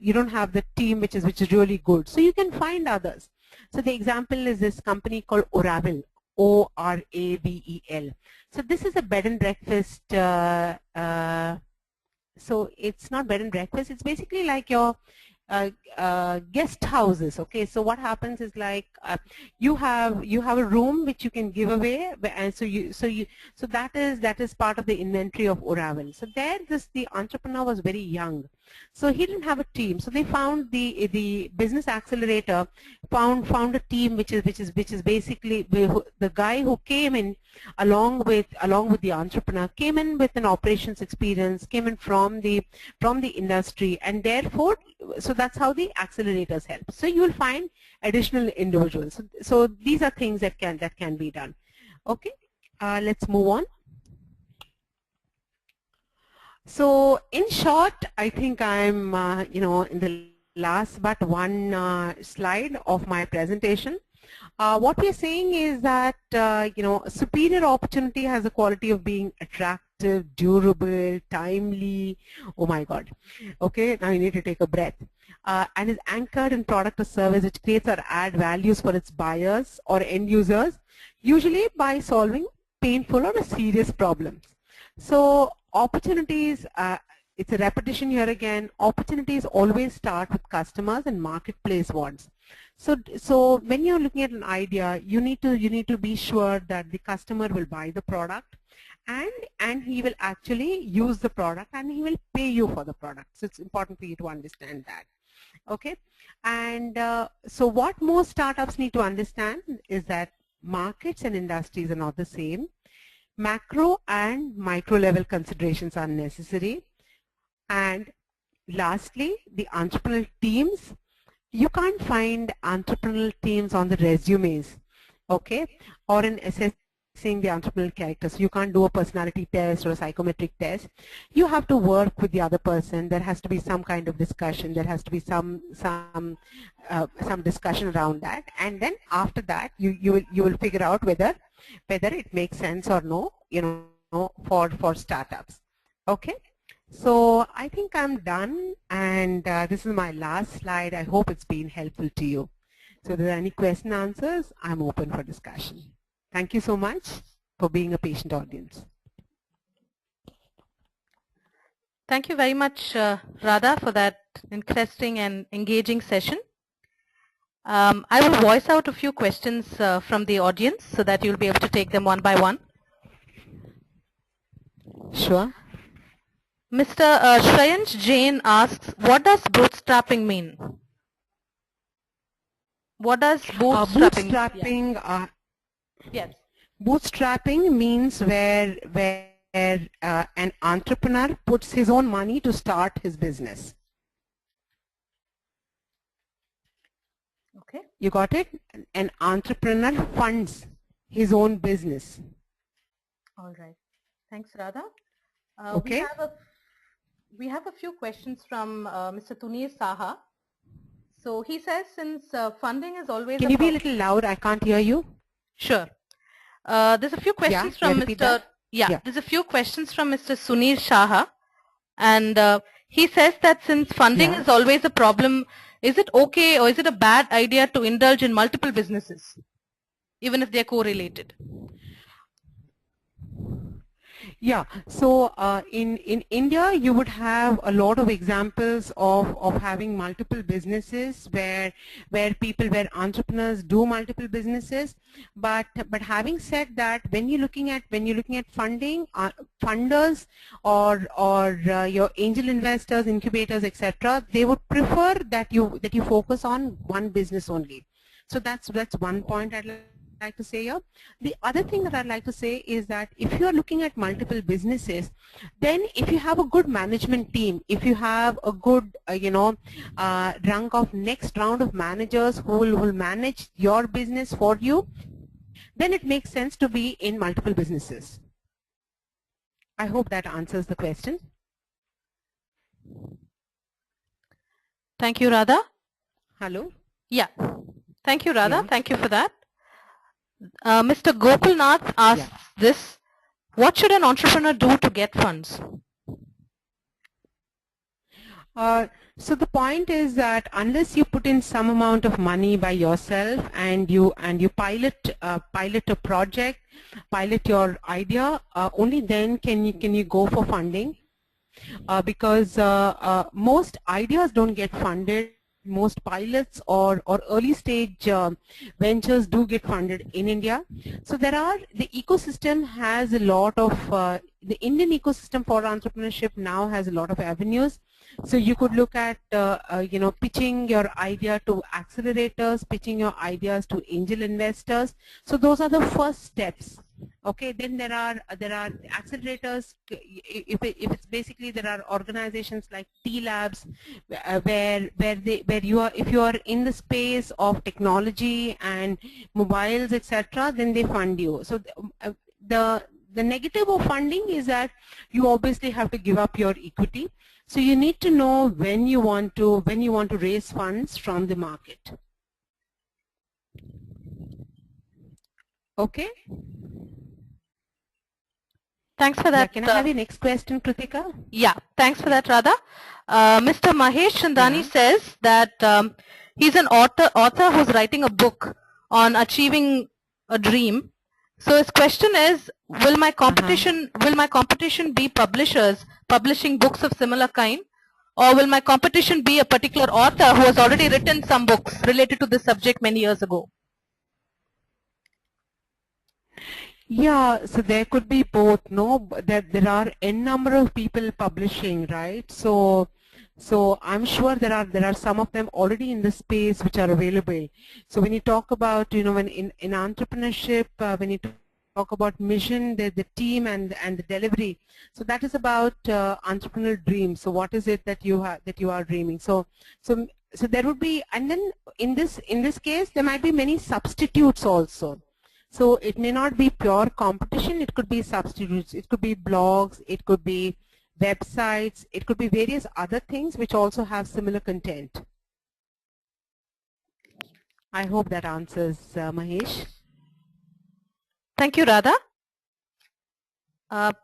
Speaker 2: you don't have the team which is really good. So you can find others. So the example is this company called Oravel, O-R-A-V-E-L. So this is a bed and breakfast. So it's not bed and breakfast. It's basically like your guest houses. Okay, so what happens is like you have a room which you can give away, and so that is part of the inventory of Oracle. So there, the entrepreneur was very young, so he didn't have a team. So they found the business accelerator found a team which is basically the guy who came in along with the entrepreneur came in with an operations experience, came in from the industry, and therefore so that's how the accelerators help. So you will find additional individuals. So these are things that can be done. Okay, let's move on. So in short, I think I'm in the last but one slide of my presentation. What we're saying is that superior opportunity has a quality of being attractive, durable, timely. Oh my God. Okay, now you need to take a breath. And is anchored in product or service which creates or add values for its buyers or end users, usually by solving painful or serious problems. So opportunities, it's a repetition here again. Opportunities always start with customers and marketplace wants. So when you're looking at an idea, you need to be sure that the customer will buy the product, and he will actually use the product, and he will pay you for the product. So it's important for you to understand that. Okay, and so what most startups need to understand is that markets and industries are not the same. Macro and micro level considerations are necessary. And lastly, the entrepreneurial teams. You can't find entrepreneurial teams on the resumes, okay, or in assessing the entrepreneurial characters. You can't do a personality test or a psychometric test. You have to work with the other person. There has to be some kind of discussion. There has to be some discussion around that, and then after that, you will figure out whether it makes sense or no, for startups. Okay. So I think I'm done, and this is my last slide. I hope it's been helpful to you. So if there are any question answers, I'm open for discussion. Thank you so much for being a patient audience.
Speaker 1: Thank you very much, Radha, for that interesting and engaging session. I will voice out a few questions from the audience so that you'll be able to take them one by one.
Speaker 2: Sure.
Speaker 1: Mr. Shreyansh Jain asks, what does bootstrapping mean? What does bootstrapping mean?
Speaker 2: Bootstrapping,
Speaker 1: yes.
Speaker 2: Bootstrapping means where an entrepreneur puts his own money to start his business.
Speaker 1: Okay.
Speaker 2: You got it? An entrepreneur funds his own business.
Speaker 1: All right. Thanks, Radha.
Speaker 2: Okay.
Speaker 1: We have a few questions from Mr. Tunir Saha. So he says, since funding is always
Speaker 2: Can you be a little loud? I can't hear you.
Speaker 1: Sure. There's a few questions from Mr. There's a few questions from Mr. Sunir Shaha, and he says that since funding is always a problem, is it okay or is it a bad idea to indulge in multiple businesses, even if they're correlated?
Speaker 2: Yeah, so in India, you would have a lot of examples of having multiple businesses where entrepreneurs do multiple businesses. But having said that, when you're looking at funding, funders or your angel investors, incubators, etc., they would prefer that you focus on one business only. So that's one point I'd like to say here. The other thing that I'd like to say is that if you are looking at multiple businesses, then if you have a good management team, if you have a good next round of managers who will manage your business for you, then it makes sense to be in multiple businesses. I hope that answers the question.
Speaker 1: Thank you, Radha.
Speaker 2: Hello?
Speaker 1: Yeah. Thank you, Radha. Yeah. Thank you for that. Mr. Gopalnath asks this, what should an entrepreneur do to get funds?
Speaker 2: So the point is that unless you put in some amount of money by yourself and you pilot a project, pilot your idea, only then can you go for funding. because most ideas don't get funded. Most pilots or early stage ventures do get funded in India. So the ecosystem has a lot of, the Indian ecosystem for entrepreneurship now has a lot of avenues. So you could look at, pitching your idea to accelerators, pitching your ideas to angel investors. So those are the first steps. Okay, then there are accelerators. If it's basically, there are organizations like T Labs, where you are, if you are in the space of technology and mobiles, etc., then they fund you. So the negative of funding is that you obviously have to give up your equity. So you need to know when you want to raise funds from the market. Okay.
Speaker 1: Thanks for that.
Speaker 2: Yeah, can I have your next question, Kritika?
Speaker 1: Yeah, thanks for that, Radha. Mr. Mahesh Chandani says that he's an author who's writing a book on achieving a dream. So his question is, will my competition be publishers publishing books of similar kind, or will my competition be a particular author who has already written some books related to this subject many years ago?
Speaker 2: Yeah, so there could be both, no? There are n number of people publishing, right? So I'm sure there are some of them already in the space which are available. So when you talk about, when in entrepreneurship, when you talk about mission, the team and the delivery, so that is about entrepreneurial dreams. So what is it that you are dreaming? So there would be, and then in this case there might be many substitutes also. So it may not be pure competition, it could be substitutes, it could be blogs, it could be websites, it could be various other things which also have similar content. I hope that answers, Mahesh.
Speaker 1: Thank you, Radha.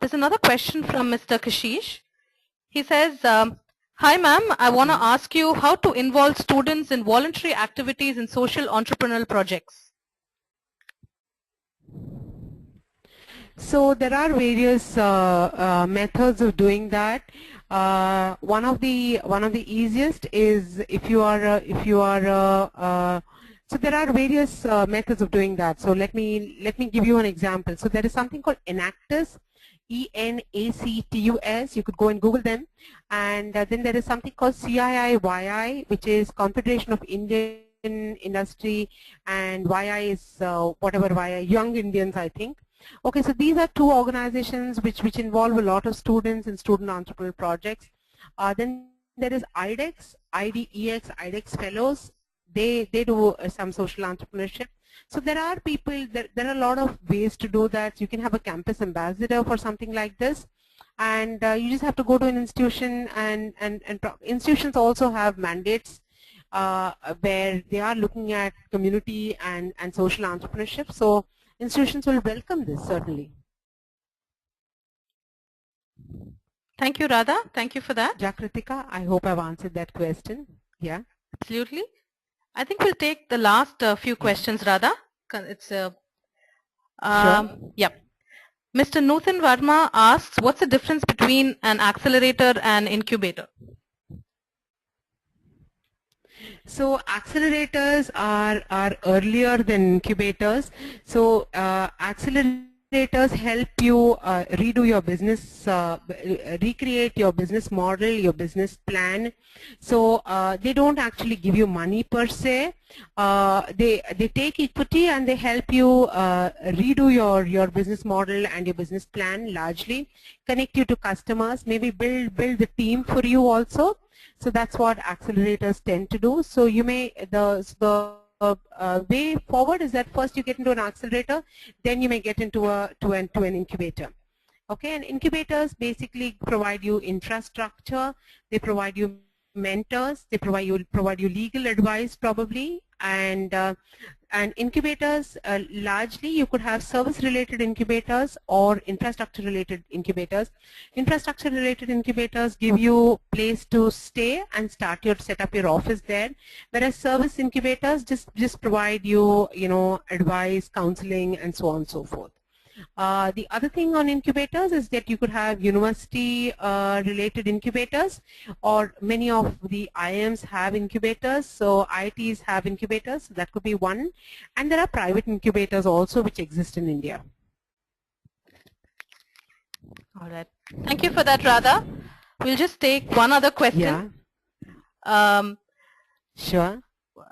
Speaker 1: There's another question from Mr. Kashish. He says, hi ma'am, I want to ask you how to involve students in voluntary activities in social entrepreneurial projects.
Speaker 2: So there are various methods of doing that. One of the easiest is if you are so there are various methods of doing that. So let me give you an example. So there is something called Enactus, ENACTUS. You could go and Google them, and then there is something called CIIYI, which is Confederation of Indian Industry, and YI is whatever YI, Young Indians, I think. Okay, so these are two organizations which involve a lot of students in student entrepreneurial projects. Then there is IDEX, IDEX Fellows. They do some social entrepreneurship. So there are people, there are a lot of ways to do that. You can have a campus ambassador for something like this, and you just have to go to an institution, and institutions also have mandates where they are looking at community and social entrepreneurship. So institutions will welcome this, certainly.
Speaker 1: Thank you, Radha. Thank you for that.
Speaker 2: Jakritika, I hope I've answered that question. Yeah.
Speaker 1: Absolutely. I think we'll take the last few questions, Radha. It's
Speaker 2: sure.
Speaker 1: Yeah. Mr. Nuthan Verma asks, what's the difference between an accelerator and incubator?
Speaker 2: So accelerators are earlier than incubators. So accelerators help you redo your business, recreate your business model, your business plan. So they don't actually give you money per se. They take equity and they help you redo your business model and your business plan largely, connect you to customers, maybe build the team for you also. So that's what accelerators tend to do. So you may, the way forward is that first you get into an accelerator, then you may get into an incubator. Okay, and incubators basically provide you infrastructure, they provide you mentors, they provide you legal advice probably, and incubators, largely you could have service-related incubators or infrastructure-related incubators. Infrastructure-related incubators give you place to stay and set up your office there, whereas service incubators just provide you, advice, counseling, and so on and so forth. The other thing on incubators is that you could have university related incubators, or many of the IIMs have incubators, so IITs have incubators, so that could be one. And there are private incubators also which exist in India.
Speaker 1: All right. Thank you for that, Radha. We'll just take one other question.
Speaker 2: Yeah, sure.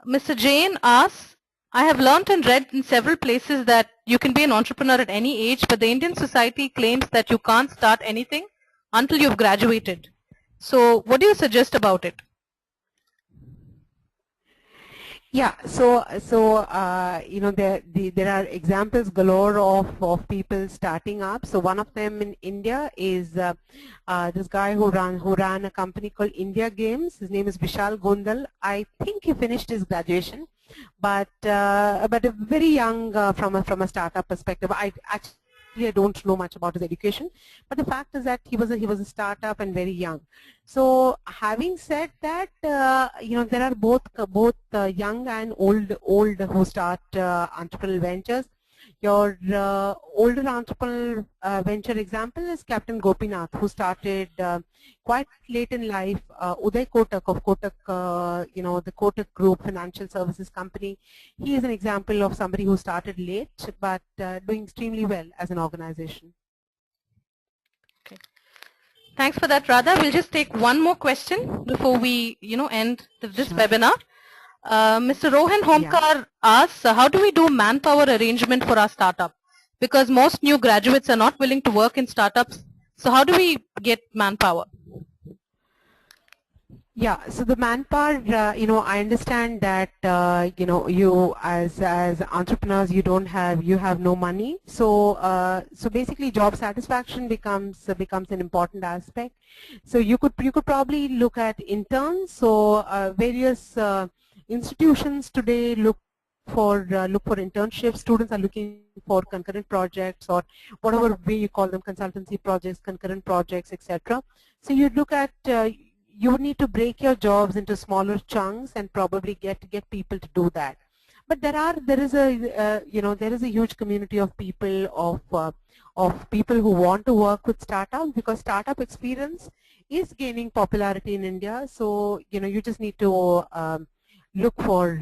Speaker 1: Mr. Jain asks, I have learnt and read in several places that you can be an entrepreneur at any age, but the Indian society claims that you can't start anything until you've graduated. So what do you suggest about it?
Speaker 2: Yeah, there are examples galore of people starting up. So one of them in India is this guy who ran a company called India Games. His name is Vishal Gondal. I think he finished his graduation, but a very young from a startup perspective. I don't know much about his education, but the fact is that he was a startup and very young. So having said that, there are both young and old who start entrepreneurial ventures. Your older entrepreneurial venture example is Captain Gopinath, who started quite late in life. Uday Kotak of Kotak, the Kotak Group Financial Services Company. He is an example of somebody who started late but doing extremely well as an organization.
Speaker 1: Okay. Thanks for that, Radha. We'll just take one more question before we, end this
Speaker 2: Sure.
Speaker 1: webinar. Mr. Rohan Homkar asks, how do we do manpower arrangement for our startup? Because most new graduates are not willing to work in startups. So how do we get manpower?
Speaker 2: Yeah, so the manpower, I understand that, you as entrepreneurs, you have no money. So basically job satisfaction becomes an important aspect. So you could probably look at interns. So various institutions today look for internships. Students are looking for concurrent projects, or whatever way you call them, consultancy projects, concurrent projects, etc. So you look at you would need to break your jobs into smaller chunks and probably get people to do that. But there is a huge community of people who want to work with startups, because startup experience is gaining popularity in India. So you just need to look for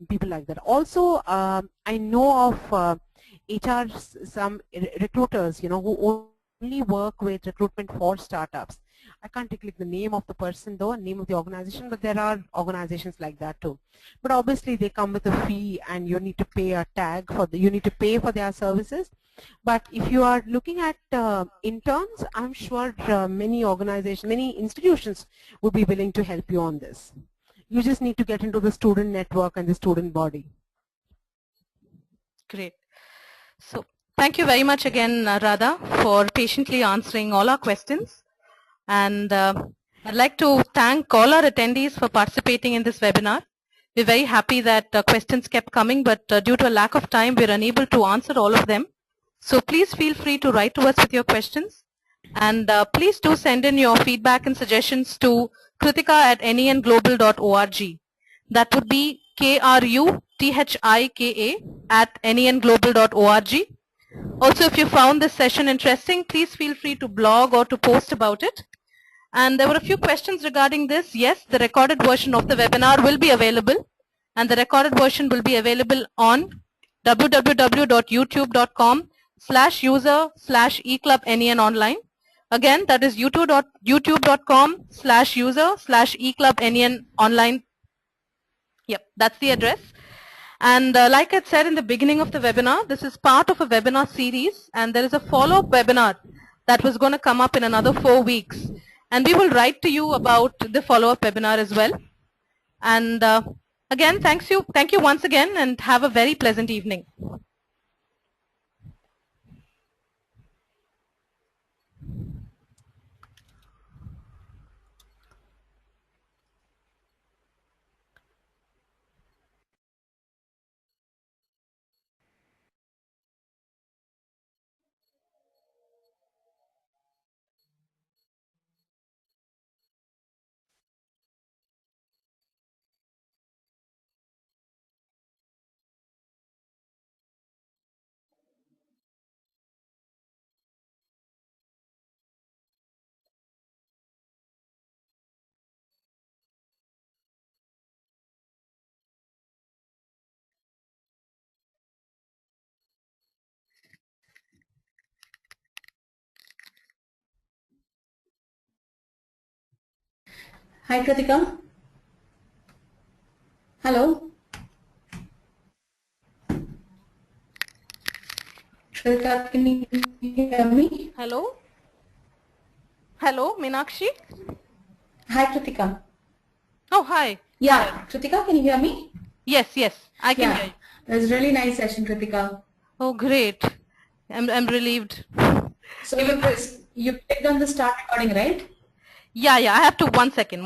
Speaker 2: people like that. Also, I know of HR, some recruiters, who only work with recruitment for startups. I can't take the name of the person though, name of the organization, but there are organizations like that too. But obviously they come with a fee, and you need to pay a tag you need to pay for their services. But if you are looking at interns, I'm sure many institutions would be willing to help you on this. You just need to get into the student network and the student body.
Speaker 1: Great. So thank you very much again, Radha, for patiently answering all our questions. And I'd like to thank all our attendees for participating in this webinar. We're very happy that questions kept coming, but due to a lack of time, we're unable to answer all of them. So please feel free to write to us with your questions. And please do send in your feedback and suggestions to kritika@nenglobal.org. That would be KRUTHIKA@nenglobal.org. Also, if you found this session interesting, please feel free to blog or to post about it. And there were a few questions regarding this. Yes, the recorded version of the webinar will be available, and the recorded version will be available on www.youtube.com/user/eclubnen online. Again, that is youtube.com/user/eclubnen online. Yep, that's the address. And like I said in the beginning of the webinar, this is part of a webinar series, and there is a follow-up webinar that was going to come up in another 4 weeks. And we will write to you about the follow-up webinar as well. And again, thank you once again, and have a very pleasant evening.
Speaker 3: Hi, Kritika. Hello. Kritika, can you hear me?
Speaker 1: Hello? Hello, Meenakshi?
Speaker 3: Hi, Kritika.
Speaker 1: Oh, hi.
Speaker 3: Yeah, Kritika, can you hear me?
Speaker 1: Yes, I can hear
Speaker 3: Yeah,
Speaker 1: you.
Speaker 3: it was a really nice session, Kritika.
Speaker 1: Oh, great. I'm relieved.
Speaker 3: So you clicked on the start recording, right?
Speaker 1: Yeah, I have to, one second.